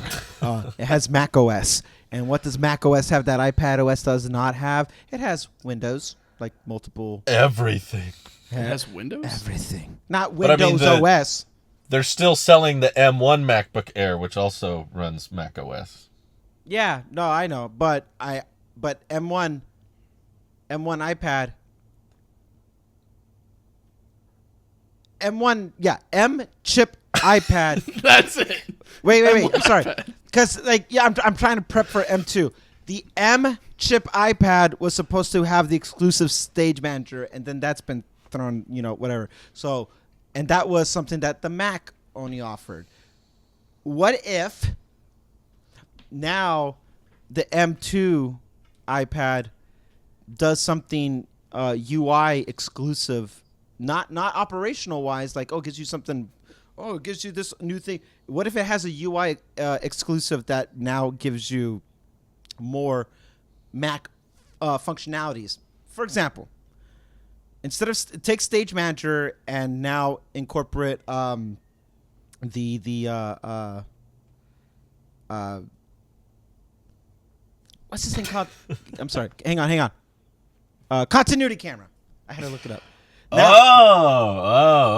It has Mac OS, and what does Mac OS have that iPad OS does not have? It has Windows, like multiple. Everything. It has Windows? Everything, not But I mean, Windows OS. They're still selling the M1 MacBook Air, which also runs Mac OS. Yeah, no, I know, but M1 iPad, M1, yeah, M chip iPad. That's it. Wait. M1 I'm sorry, iPad. because I'm trying to prep for M2. The M chip iPad was supposed to have the exclusive Stage Manager, and then that's been thrown, whatever. So, and that was something that the Mac only offered. What if now the M2 iPad does something UI exclusive, not operational wise, like gives you something, it gives you this new thing. What if it has a UI exclusive that now gives you more Mac functionalities? For example, instead of take Stage Manager and now incorporate what's this thing called? I'm sorry. Hang on. Continuity camera. I had to look it up.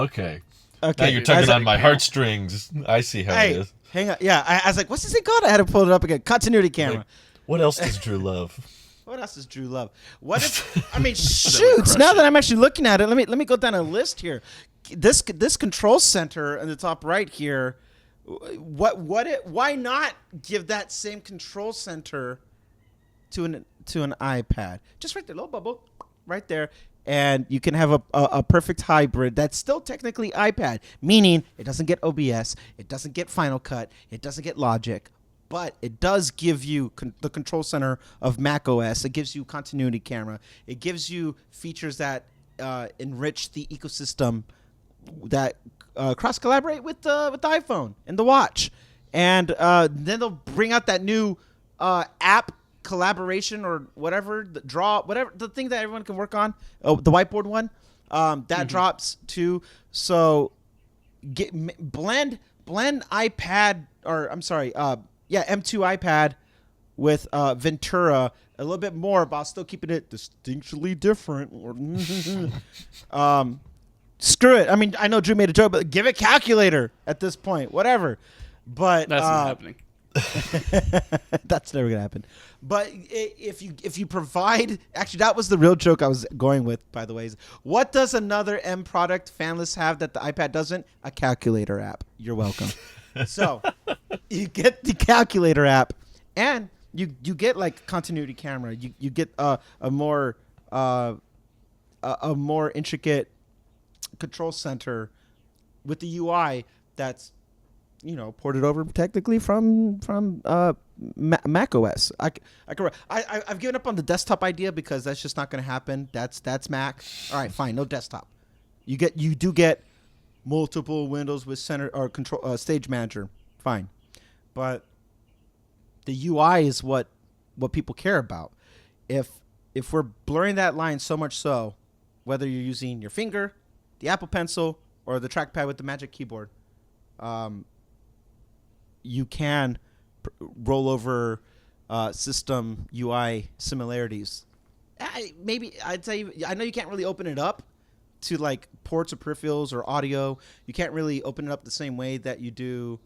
Okay. Okay. Now you're tugging I was on like, my heartstrings. I see how it Hey, is. hang on. Yeah, I was like, what's this thing called? I had to pull it up again. Continuity camera. Like, what else does Drew love? What else does Drew love? What if? I mean, crush shoots. Now it. that I'm actually looking at it, let me go down a list here. This control center in the top right here. Why not give that same control center to an iPad? Just right there, little bubble, right there, and you can have a perfect hybrid that's still technically iPad, meaning it doesn't get OBS, it doesn't get Final Cut, it doesn't get Logic. But it does give you the control center of Mac OS. It gives you continuity camera. It gives you features that enrich the ecosystem that cross collaborate with the iPhone and the watch. And then they'll bring out that new app collaboration or whatever, the thing that everyone can work on. Oh, the whiteboard one that drops too. So blend iPad, or I'm sorry. M2 iPad with Ventura a little bit more, but I'll still keeping it distinctly different. Screw it. I mean, I know Drew made a joke, but give it calculator at this point, whatever. But That's not happening. that's never gonna happen. But if you provide, actually, that was the real joke I was going with. By the way, is what does another M product fanless have that the iPad doesn't? A calculator app. You're welcome. So you get the calculator app, and you get like continuity camera. You get a more intricate control center with the UI that's ported over technically from Mac OS. I've given up on the desktop idea because that's just not going to happen. That's Mac. All right, fine, no desktop. You do get multiple windows with center or control stage manager. Fine, but the UI is what people care about. If we're blurring that line so much so, whether you're using your finger, the Apple Pencil, or the trackpad with the Magic Keyboard, you can roll over system UI similarities. I'd say I know you can't really open it up to like ports or peripherals or audio. You can't really open it up the same way that you do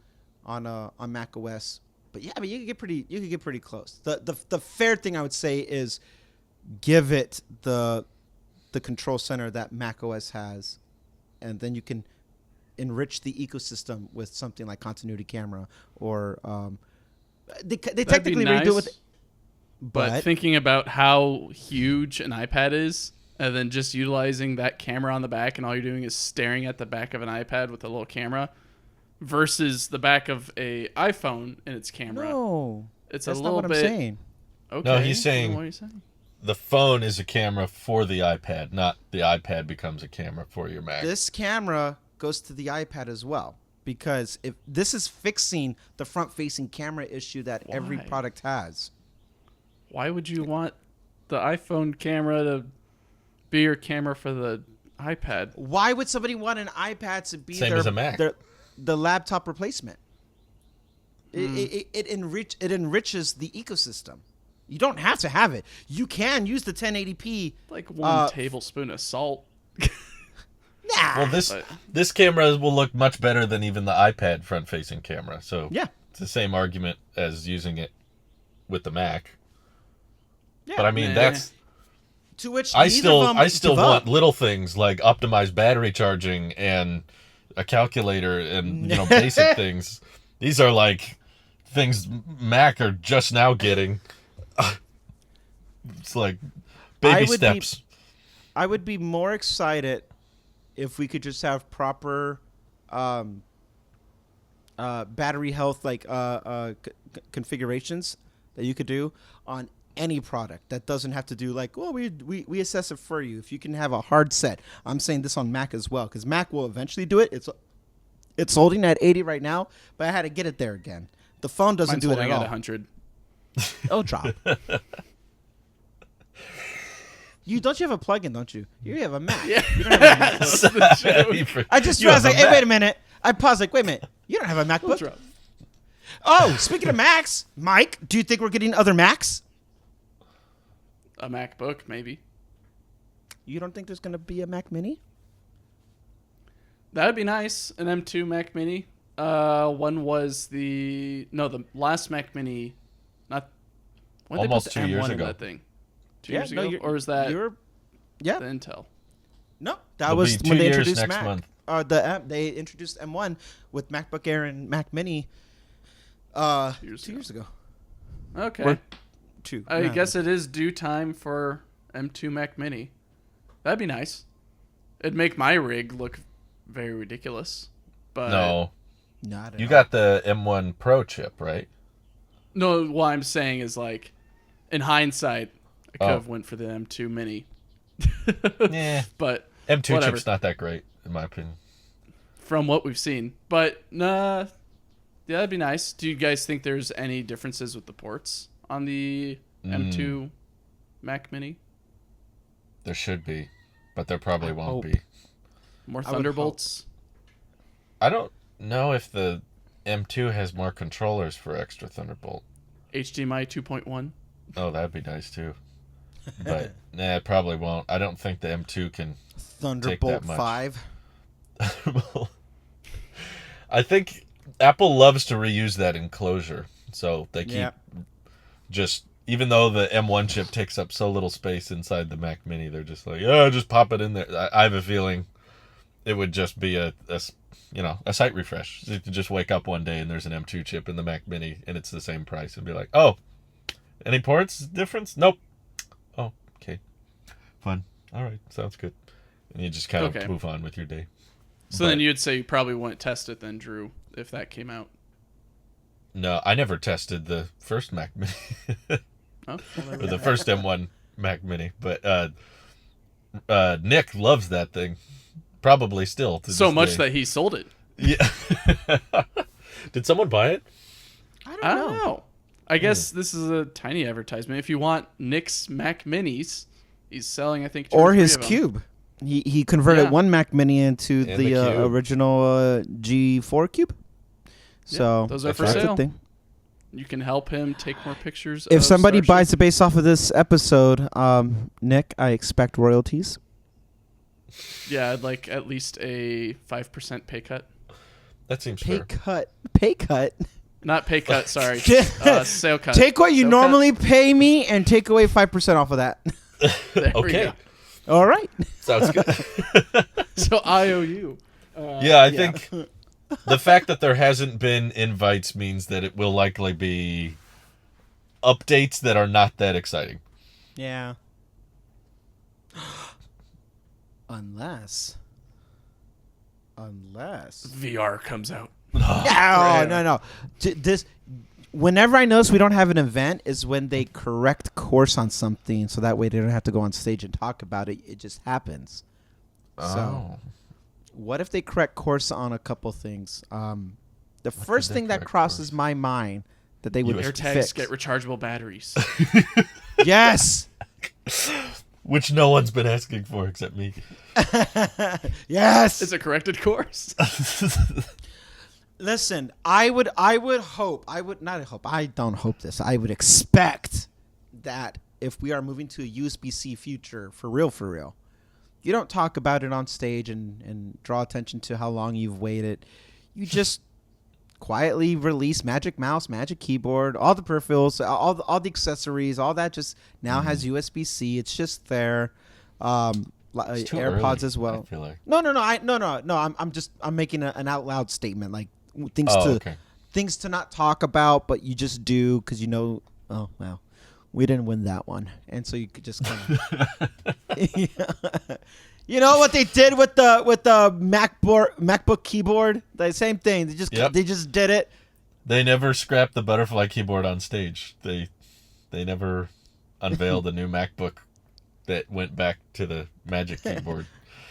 on Mac OS. But yeah, I mean you could get pretty close. The fair thing I would say is give it the control center that Mac OS has, and then you can enrich the ecosystem with something like continuity camera or they technically nice, redo it with, but thinking about how huge an iPad is and then just utilizing that camera on the back and all you're doing is staring at the back of an iPad with a little camera versus the back of a iPhone and its camera. No, it's that's a not little what bit. I'm saying. Okay. No, he's saying, what are you saying? The phone is a camera for the iPad, not the iPad becomes a camera for your Mac. This camera goes to the iPad as well, because if this is fixing the front-facing camera issue that every product has. Why would you want the iPhone camera to be your camera for the iPad? Why would somebody want an iPad to be Same as a Mac. the laptop replacement? It enriches the ecosystem. You don't have to have it. You can use the 1080p. Like one tablespoon of salt. Nah. Well, this camera will look much better than even the iPad front-facing camera. So yeah, it's the same argument as using it with the Mac. Yeah, but I mean, that's to which I still want up. little things like optimized battery charging and a calculator and basic things. These are like things Mac are just now getting. It's like baby steps. I would be more excited if we could just have proper battery health configurations that you could do on any product that doesn't have to do like, well, we assess it for you. If you can have a hard set. I'm saying this on Mac as well, because Mac will eventually do it. It's holding at 80 right now, but I had to get it there again. The phone doesn't Mine's do it at all. 100. It'll drop. You have a plug-in, don't you? You have a Mac. Yeah. You don't have a MacBook. I just realized, like, hey, wait a minute. I paused, like, wait a minute. You don't have a MacBook. Oh, speaking of Macs, Mike, do you think we're getting other Macs? A MacBook, maybe. You don't think there's going to be a Mac Mini? That would be nice. An M2 Mac Mini. One was the last Mac Mini. Not when almost they put the 2 years M1 ago. in that thing. 2 years ago, or is that the Intel? No, that It'll was be when 2 they years introduced next Mac. month. They introduced M1 with MacBook Air and Mac Mini. 2 years ago. Okay. Or two. I guess it is due time for M2 Mac Mini. That'd be nice. It'd make my rig look very ridiculous. But No. Not at You all. got the M1 Pro chip, right? No, what I'm saying is like, in hindsight, I could have went for the M2 Mini. Yeah. But M2 whatever. chip's not that great, in my opinion. From what we've seen. But nah, yeah, that'd be nice. Do you guys think there's any differences with the ports on the M2 Mac Mini? There should be, but there probably won't hope. be. More I would Thunderbolts? I don't know if the M2 has more controllers for extra Thunderbolt. HDMI 2.1? Oh, that'd be nice too. But nah, it probably won't. I don't think the M2 can. Thunderbolt much. 5. I think Apple loves to reuse that enclosure, so they keep just. Even though the M1 chip takes up so little space inside the Mac Mini, they're just like, oh, just pop it in there. I have a feeling it would just be a site refresh. You could just wake up one day and there's an M2 chip in the Mac Mini and it's the same price and be like, oh, any ports difference? Nope. Oh, okay. Fun. All right. Sounds good. And you just kind of move on with your day. So then you'd say you probably wouldn't test it then, Drew, if that came out. No, I never tested the first Mac Mini Oh, well, there or we the go. first M1 Mac Mini, but Nick loves that thing. Probably still to So this much day. that he sold it. Yeah. Did someone buy it? I don't know. I guess this is a tiny advertisement. If you want Nick's Mac Minis, he's selling, I think, two Or three his of them. cube. He converted Yeah. one Mac Mini into And the the cube. original G4 cube. So those are That's for right. that's a sale. thing. You can help him take more pictures. If of somebody Starship. buys it based off of this episode, Nick, I expect royalties. Yeah, I'd like at least a 5% pay cut. That seems Pay fair. cut. Pay cut. Not pay cut, sorry. Sale cut. Take what you Sale normally pay me and take away 5% off of that. cut. There we Okay, go. All right. sounds good. So IOU. Yeah, I think the fact that there hasn't been invites means that it will likely be updates that are not that exciting. Yeah. Unless. VR comes out. Oh, no. This. Whenever I notice we don't have an event is when they correct course on something, so that way they don't have to go on stage and talk about it. It just happens. So, what if they correct course on a couple things? The first they thing that correct crosses course? my mind that they would USB. AirTags fix. get rechargeable batteries. Yes. Which no one's been asking for except me. Yes. It's a corrected course. Listen, I would don't hope this. I would expect that if we are moving to a USB-C future, for real, you don't talk about it on stage and draw attention to how long you've waited. You just quietly release Magic Mouse, Magic Keyboard, all the peripherals, all the accessories, all that just now has USB-C. It's just there. It's too AirPods early, as well. I feel like. No. I'm making an out loud statement, like things Okay. things to not talk about, but you just do because you know. Oh well, we didn't win that one, and so you could just kind of. You know what they did with the MacBook keyboard? The same thing. They just did it. They never scrapped the butterfly keyboard on stage. They never unveiled a new MacBook that went back to the Magic keyboard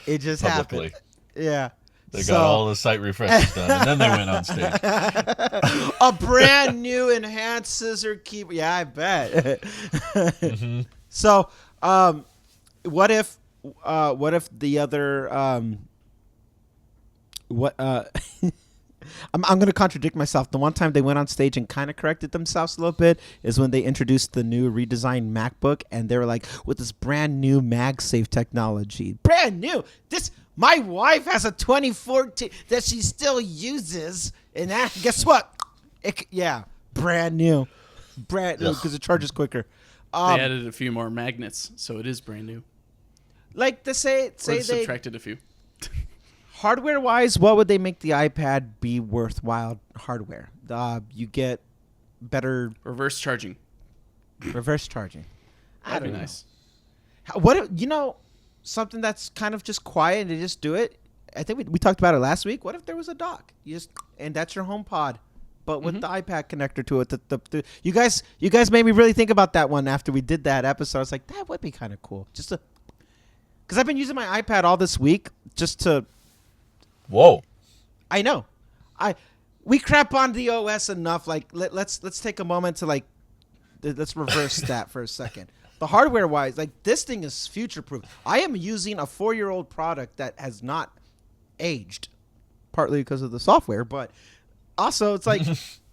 It just publicly. happened. Yeah. They got all the site refreshes done, and then they went on stage. A brand new enhanced scissor keyboard. Yeah, I bet. Mm-hmm. So, what if the other I'm going to contradict myself. The one time they went on stage and kind of corrected themselves a little bit is when they introduced the new redesigned MacBook, and they were like, with this brand new MagSafe technology. Brand new. My wife has a 2014 that she still uses, and guess what? Brand new. Brand new because it charges quicker. They added a few more magnets, so it is brand new. Like to say Or they subtracted a few. hardware wise, what would they make the iPad be worthwhile hardware? You get better Reverse charging. reverse charging. I That'd don't be know. nice. Something that's kind of just quiet and they just do it. I think we talked about it last week. What if there was a dock? And that's your home pod, but with the iPad connector to it. You guys made me really think about that one after we did that episode. I was like, that would be kind of cool. Because I've been using my iPad all this week just to. Whoa. I know, we crap on the OS enough. Like let's take a moment to let's reverse that for a second. The hardware wise, like this thing is future proof. I am using a 4-year-old product that has not aged, partly because of the software, but also it's like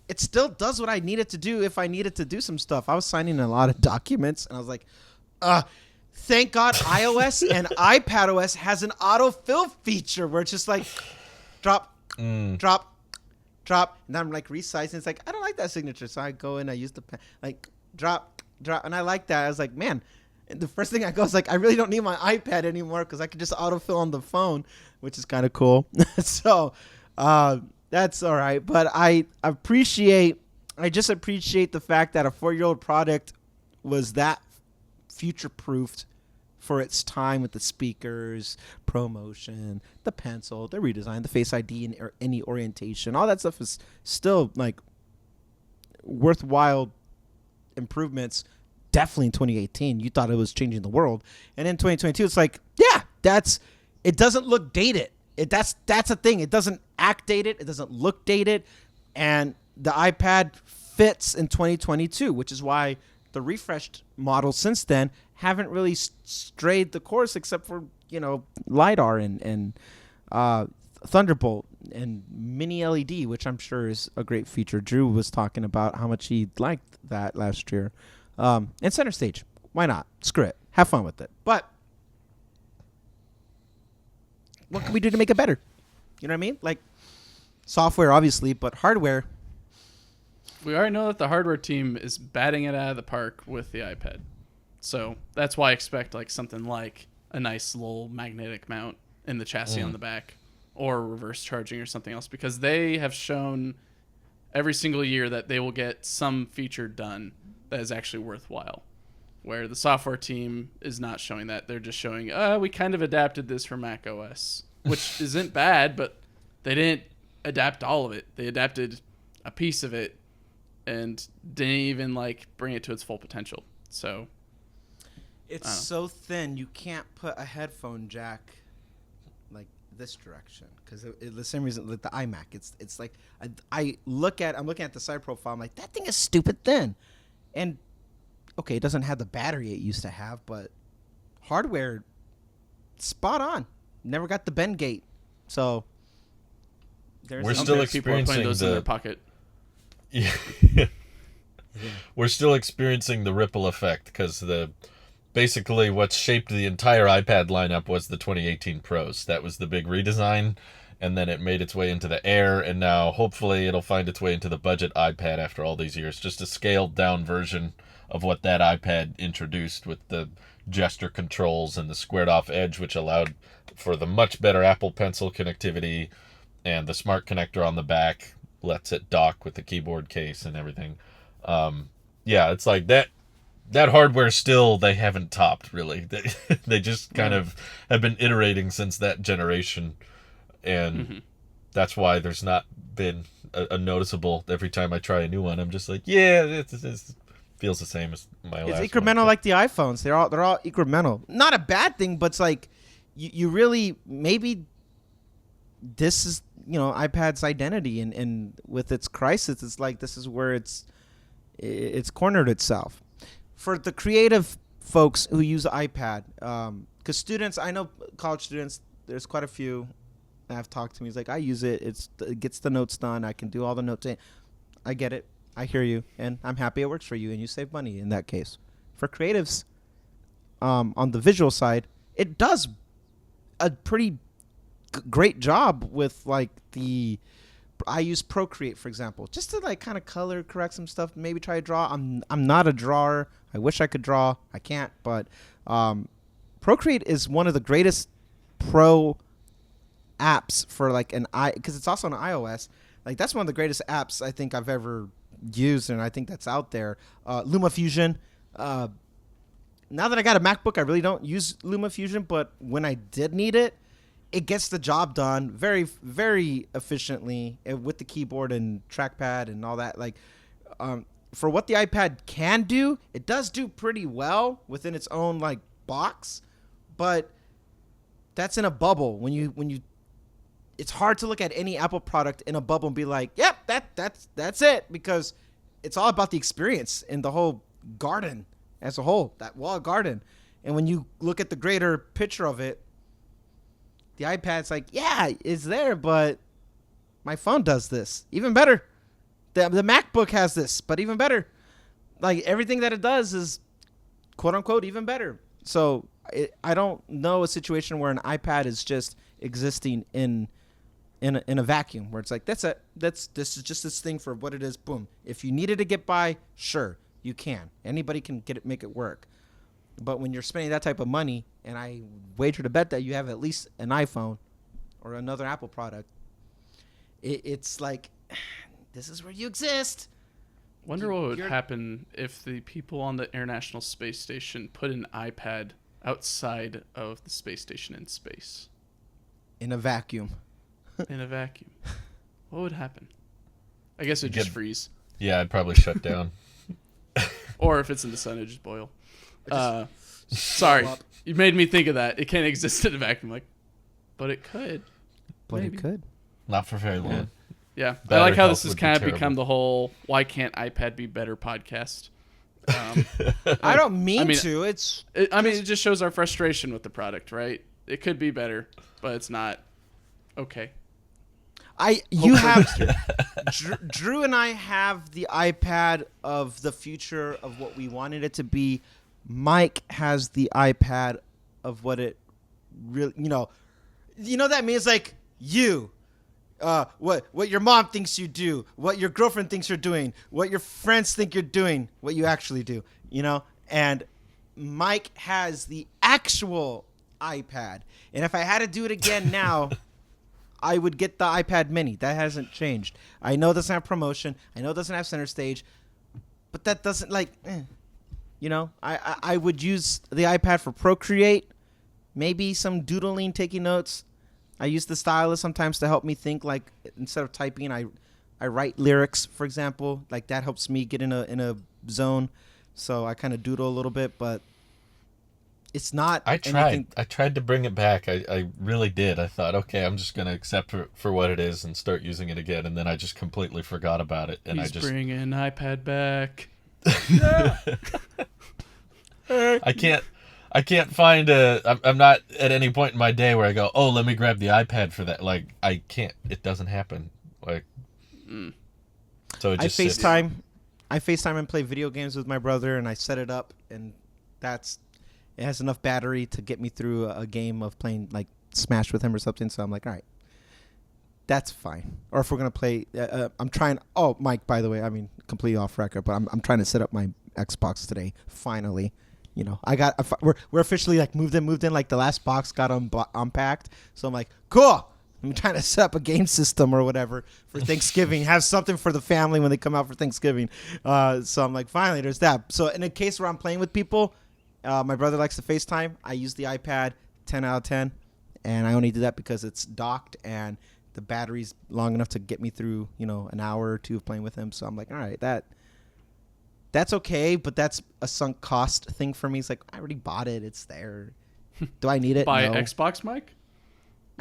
it still does what I need it to do if I needed to do some stuff. I was signing a lot of documents and I was like, thank God iOS and iPadOS has an autofill feature where it's just like drop, drop, drop, and I'm like resizing. It's like I don't like that signature, so I go in, I use the pen, like drop, and I like that. I was like, man. And the first thing I go is like, I really don't need my iPad anymore because I can just autofill on the phone, which is kind of cool. So that's all right. But I just appreciate the fact that a 4-year-old product was that future-proofed for its time with the speakers, ProMotion, the pencil, the redesign, the Face ID, and any orientation. All that stuff is still like worthwhile improvements. Definitely in 2018, you thought it was changing the world, and in 2022, it's like, yeah, it doesn't look dated. That's a thing. It doesn't act dated. It doesn't look dated, and the iPad fits in 2022, which is why the refreshed models since then haven't really strayed the course, except for LiDAR and Thunderbolt and mini LED, which I'm sure is a great feature. Drew was talking about how much he liked that last year. And center stage, why not? Screw it, have fun with it. But what can we do to make it better? You know what I mean? Like software, obviously, but hardware. We already know that the hardware team is batting it out of the park with the iPad. So that's why I expect like something like a nice little magnetic mount in the chassis on the back, or reverse charging or something else, because they have shown every single year that they will get some feature done that is actually worthwhile. Where the software team is not showing that. They're just showing, we kind of adapted this for Mac OS, which isn't bad, but they didn't adapt all of it. They adapted a piece of it and didn't even like bring it to its full potential. So it's so thin you can't put a headphone jack like this direction, because the same reason with the iMac, it's like I'm looking at the side profile, I'm like, that thing is stupid thin. And okay, it doesn't have the battery it used to have, but hardware spot on. Never got the bend gate. So we're still experiencing those in their pocket. Yeah. We're still experiencing the ripple effect, because basically what shaped the entire iPad lineup was the 2018 Pros. That was the big redesign, and then it made its way into the Air, and now hopefully it'll find its way into the budget iPad after all these years. Just a scaled down version of what that iPad introduced, with the gesture controls and the squared off edge, which allowed for the much better Apple Pencil connectivity, and the smart connector on the back lets it dock with the keyboard case and everything. Yeah, it's like that hardware still they haven't topped, really. They just kind of have been iterating since that generation, and that's why there's not been a noticeable, every time I try a new one, I'm just like, yeah, it feels the same as my last one. It's incremental, like the iPhones. They're all incremental. Not a bad thing, but it's like you really, maybe this is iPad's identity, and with its crisis, it's like this is where it's cornered itself. For the creative folks who use the iPad, because students, I know college students, there's quite a few that have talked to me. It's like, I use it. It gets the notes done. I can do all the notes. I get it. I hear you, and I'm happy it works for you, and you save money in that case. For creatives, on the visual side, it does a pretty great job with like I use Procreate, for example, just to like kind of color correct some stuff, maybe try to draw. I'm not a drawer. I wish I could draw. I can't, but Procreate is one of the greatest pro apps for like because it's also on iOS. Like that's one of the greatest apps I think I've ever used, and I think that's out there. LumaFusion. Now that I got a MacBook, I really don't use LumaFusion, but when I did need it, it gets the job done very, very efficiently with the keyboard and trackpad and all that. Like, for what the iPad can do, it does do pretty well within its own like box, but that's in a bubble. When you, it's hard to look at any Apple product in a bubble and be like, yep, that's it, because it's all about the experience and the whole garden as a whole, that walled garden. And when you look at the greater picture of it, the iPad's like, yeah, it's there, but my phone does this even better. The MacBook has this, but even better. Like everything that it does is quote unquote even better. So I don't know a situation where an iPad is just existing in a vacuum, where it's like, that's it. This is just this thing for what it is. Boom. If you needed to get by, sure, you can. Anybody can make it work. But when you're spending that type of money, and I wager to bet that you have at least an iPhone or another Apple product, it's like, this is where you exist. Wonder what would happen if the people on the International Space Station put an iPad outside of the space station in space. In a vacuum. In a vacuum. What would happen? I guess it'd just freeze. Yeah, I'd probably shut down. Or if it's in the sun, it just boil. Sorry, up. you made me think of that. It can't exist in a vacuum, like, but it could. But Maybe. it could. Not for very long. Yeah, I Battery like how health this has would be kind of terrible. become the whole "Why can't iPad be better?" podcast. I don't mean, I mean, to. It's It just shows our frustration with the product, right? It could be better, but it's not. Okay. you have Drew and I have the iPad of the future of what we wanted it to be. Mike has the iPad of what it really, that means like what your mom thinks you do, what your girlfriend thinks you're doing, what your friends think you're doing, what you actually do, and Mike has the actual iPad. And if I had to do it again now, I would get the iPad mini. That hasn't changed. I know it doesn't have promotion. I know it doesn't have center stage, but that doesn't I would use the iPad for Procreate, maybe some doodling, taking notes. I use the stylus sometimes to help me think. Like instead of typing, I write lyrics, for example. Like that helps me get in a zone. So I kind of doodle a little bit, but it's not. I tried to bring it back. I really did. I thought, okay, I'm just going to accept it for what it is and start using it again. And then I just completely forgot about it. And He's I just bringing iPad back. I can't find I'm not at any point in my day where I go, oh, let me grab the iPad for that. Like I can't. It doesn't happen. Like, so it just sits. I FaceTime and play video games with my brother, and I set it up, and it has enough battery to get me through a game of playing like Smash with him or something. So I'm like, all right, that's fine. Or if we're gonna play, I'm trying. Oh, Mike, by the way, I mean completely off record, but I'm trying to set up my Xbox today. Finally, we're officially like moved in. Like the last box got unpacked, so I'm like, cool. I'm trying to set up a game system or whatever for Thanksgiving. Have something for the family when they come out for Thanksgiving. So I'm like, finally, there's that. So in a case where I'm playing with people, my brother likes to FaceTime. I use the iPad 10 out of 10, and I only do that because it's docked and the battery's long enough to get me through, an hour or two of playing with him. So I'm like, all right, that's okay, but that's a sunk cost thing for me. It's like, I already bought it. It's there. Do I need it? Buy No. Xbox, Mike?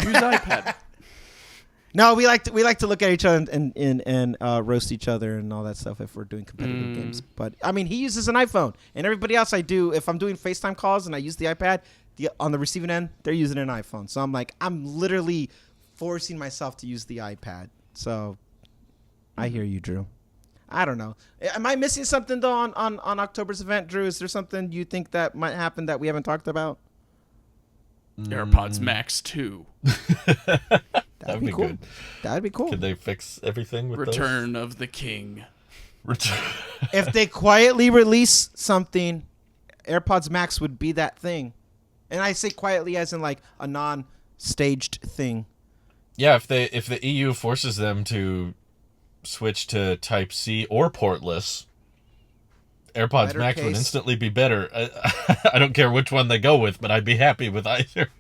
Use iPad. No, we like to look at each other and roast each other and all that stuff if we're doing competitive games. But I mean, he uses an iPhone, and everybody else I do. If I'm doing FaceTime calls and I use the iPad, on the receiving end, they're using an iPhone. So I'm like, I'm literally forcing myself to use the iPad. So I hear you, Drew. I don't know. Am I missing something though on October's event, Drew? Is there something you think that might happen that we haven't talked about? AirPods Max 2. That'd be cool. good. That'd be cool. Could they fix everything with Return of the King. Return. If they quietly release something, AirPods Max would be that thing. And I say quietly as in like a non-staged thing. Yeah, if the EU forces them to switch to Type C or portless, AirPods Better Max would case. instantly be better. I don't care which one they go with, but I'd be happy with either.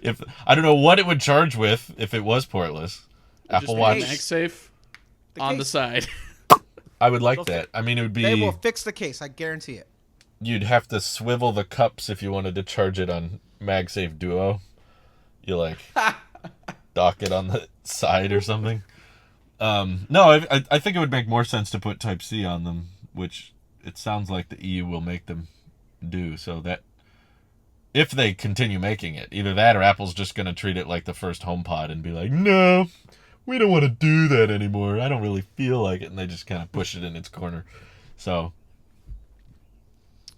If I don't know what it would charge with if it was portless. Apple Just Watch. MagSafe on the case. side. I would like that. I mean, it would They will be. fix the case. I guarantee it. You'd have to swivel the cups if you wanted to charge it on MagSafe Duo. You like dock it on the side or something. No, I think it would make more sense to put Type C on them, which it sounds like the EU will make them do. So that if they continue making it, either that or Apple's just going to treat it like the first HomePod and be like, no, we don't want to do that anymore. I don't really feel like it. And they just kind of push it in its corner. So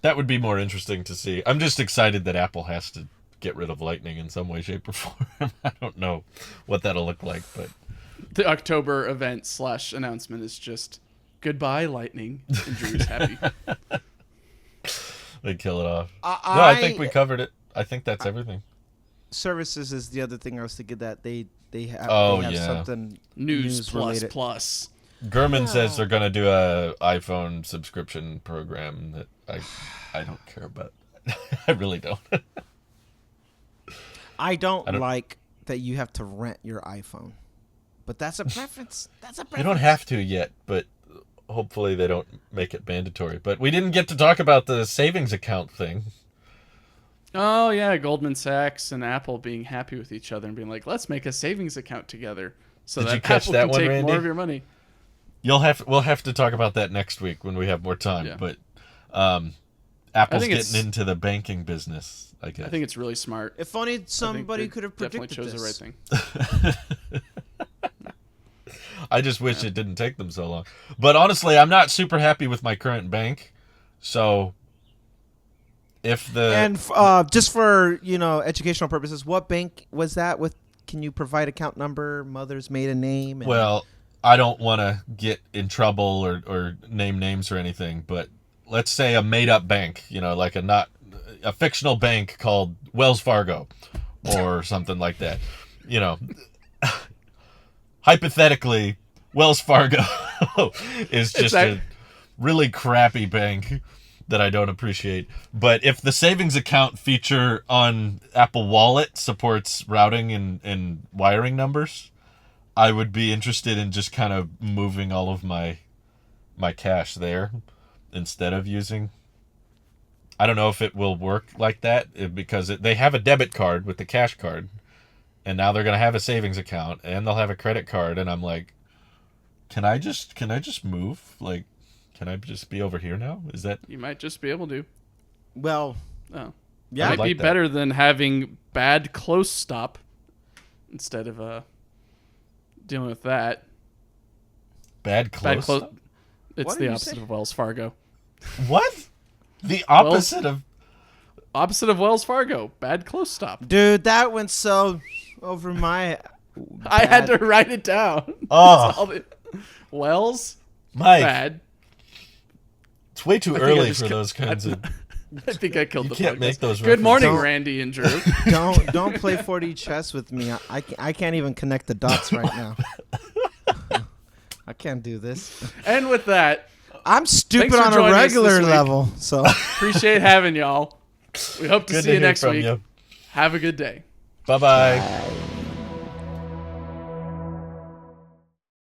that would be more interesting to see. I'm just excited that Apple has to get rid of Lightning in some way, shape, or form. I don't know what that'll look like, but The October event / announcement is just goodbye, Lightning. And Drew's happy. they kill it off. No, I I think we covered it. I think that's everything. Services is the other thing I was thinking that they have, Oh, they have yeah. something News related. plus. Gurman says they're going to do a iPhone subscription program that I don't care about. I really don't. I don't like that you have to rent your iPhone, but that's a preference. That's a preference. You don't have to yet, but hopefully they don't make it mandatory. But we didn't get to talk about the savings account thing. Oh yeah, Goldman Sachs and Apple being happy with each other and being like, let's make a savings account together so Did you that catch Apple that can one, take Randy? more of your money. We'll have to talk about that next week when we have more time. Yeah. But Apple's think it's- getting into the banking business, I guess. I think it's really smart. If only I think somebody they could have definitely predicted chose this. the right thing. I just wish it didn't take them so long. But honestly, I'm not super happy with my current bank. So if the And just for educational purposes, what bank was that with? Can you provide account number, mother's maiden name? And well, I don't want to get in trouble or name names or anything, but let's say a made up bank, like a fictional bank called Wells Fargo or something like that. Hypothetically, Wells Fargo is just a really crappy bank that I don't appreciate. But if the savings account feature on Apple Wallet supports routing and wiring numbers, I would be interested in just kind of moving all of my cash there instead of using. I don't know if it will work like that because they have a debit card with the cash card, and now they're gonna have a savings account and they'll have a credit card, and I'm like, can I just move? Like, can I just be over here now? Is that You might just be able to. well, Oh. yeah, Might like be that. better than having bad close stop instead of dealing with that. bad close? Bad close. It's What the did you opposite say? of Wells Fargo. What? The opposite of Opposite of Wells Fargo. Bad close stop. dude, that went so over my. I had to write it down. Oh. All the- Wells Mike. bad. It's way too I think I early just for ca- those kinds of. I think I killed You the can't podcast. make those Good morning, references. Randy and Drew. Don't play 4D chess with me. I can't even connect the dots right now. I can't do this. And with that, I'm stupid Thanks for on a joining us regular this week. level. So appreciate having y'all. We hope to Good see you hear next from week. you. Have a good day. Bye bye.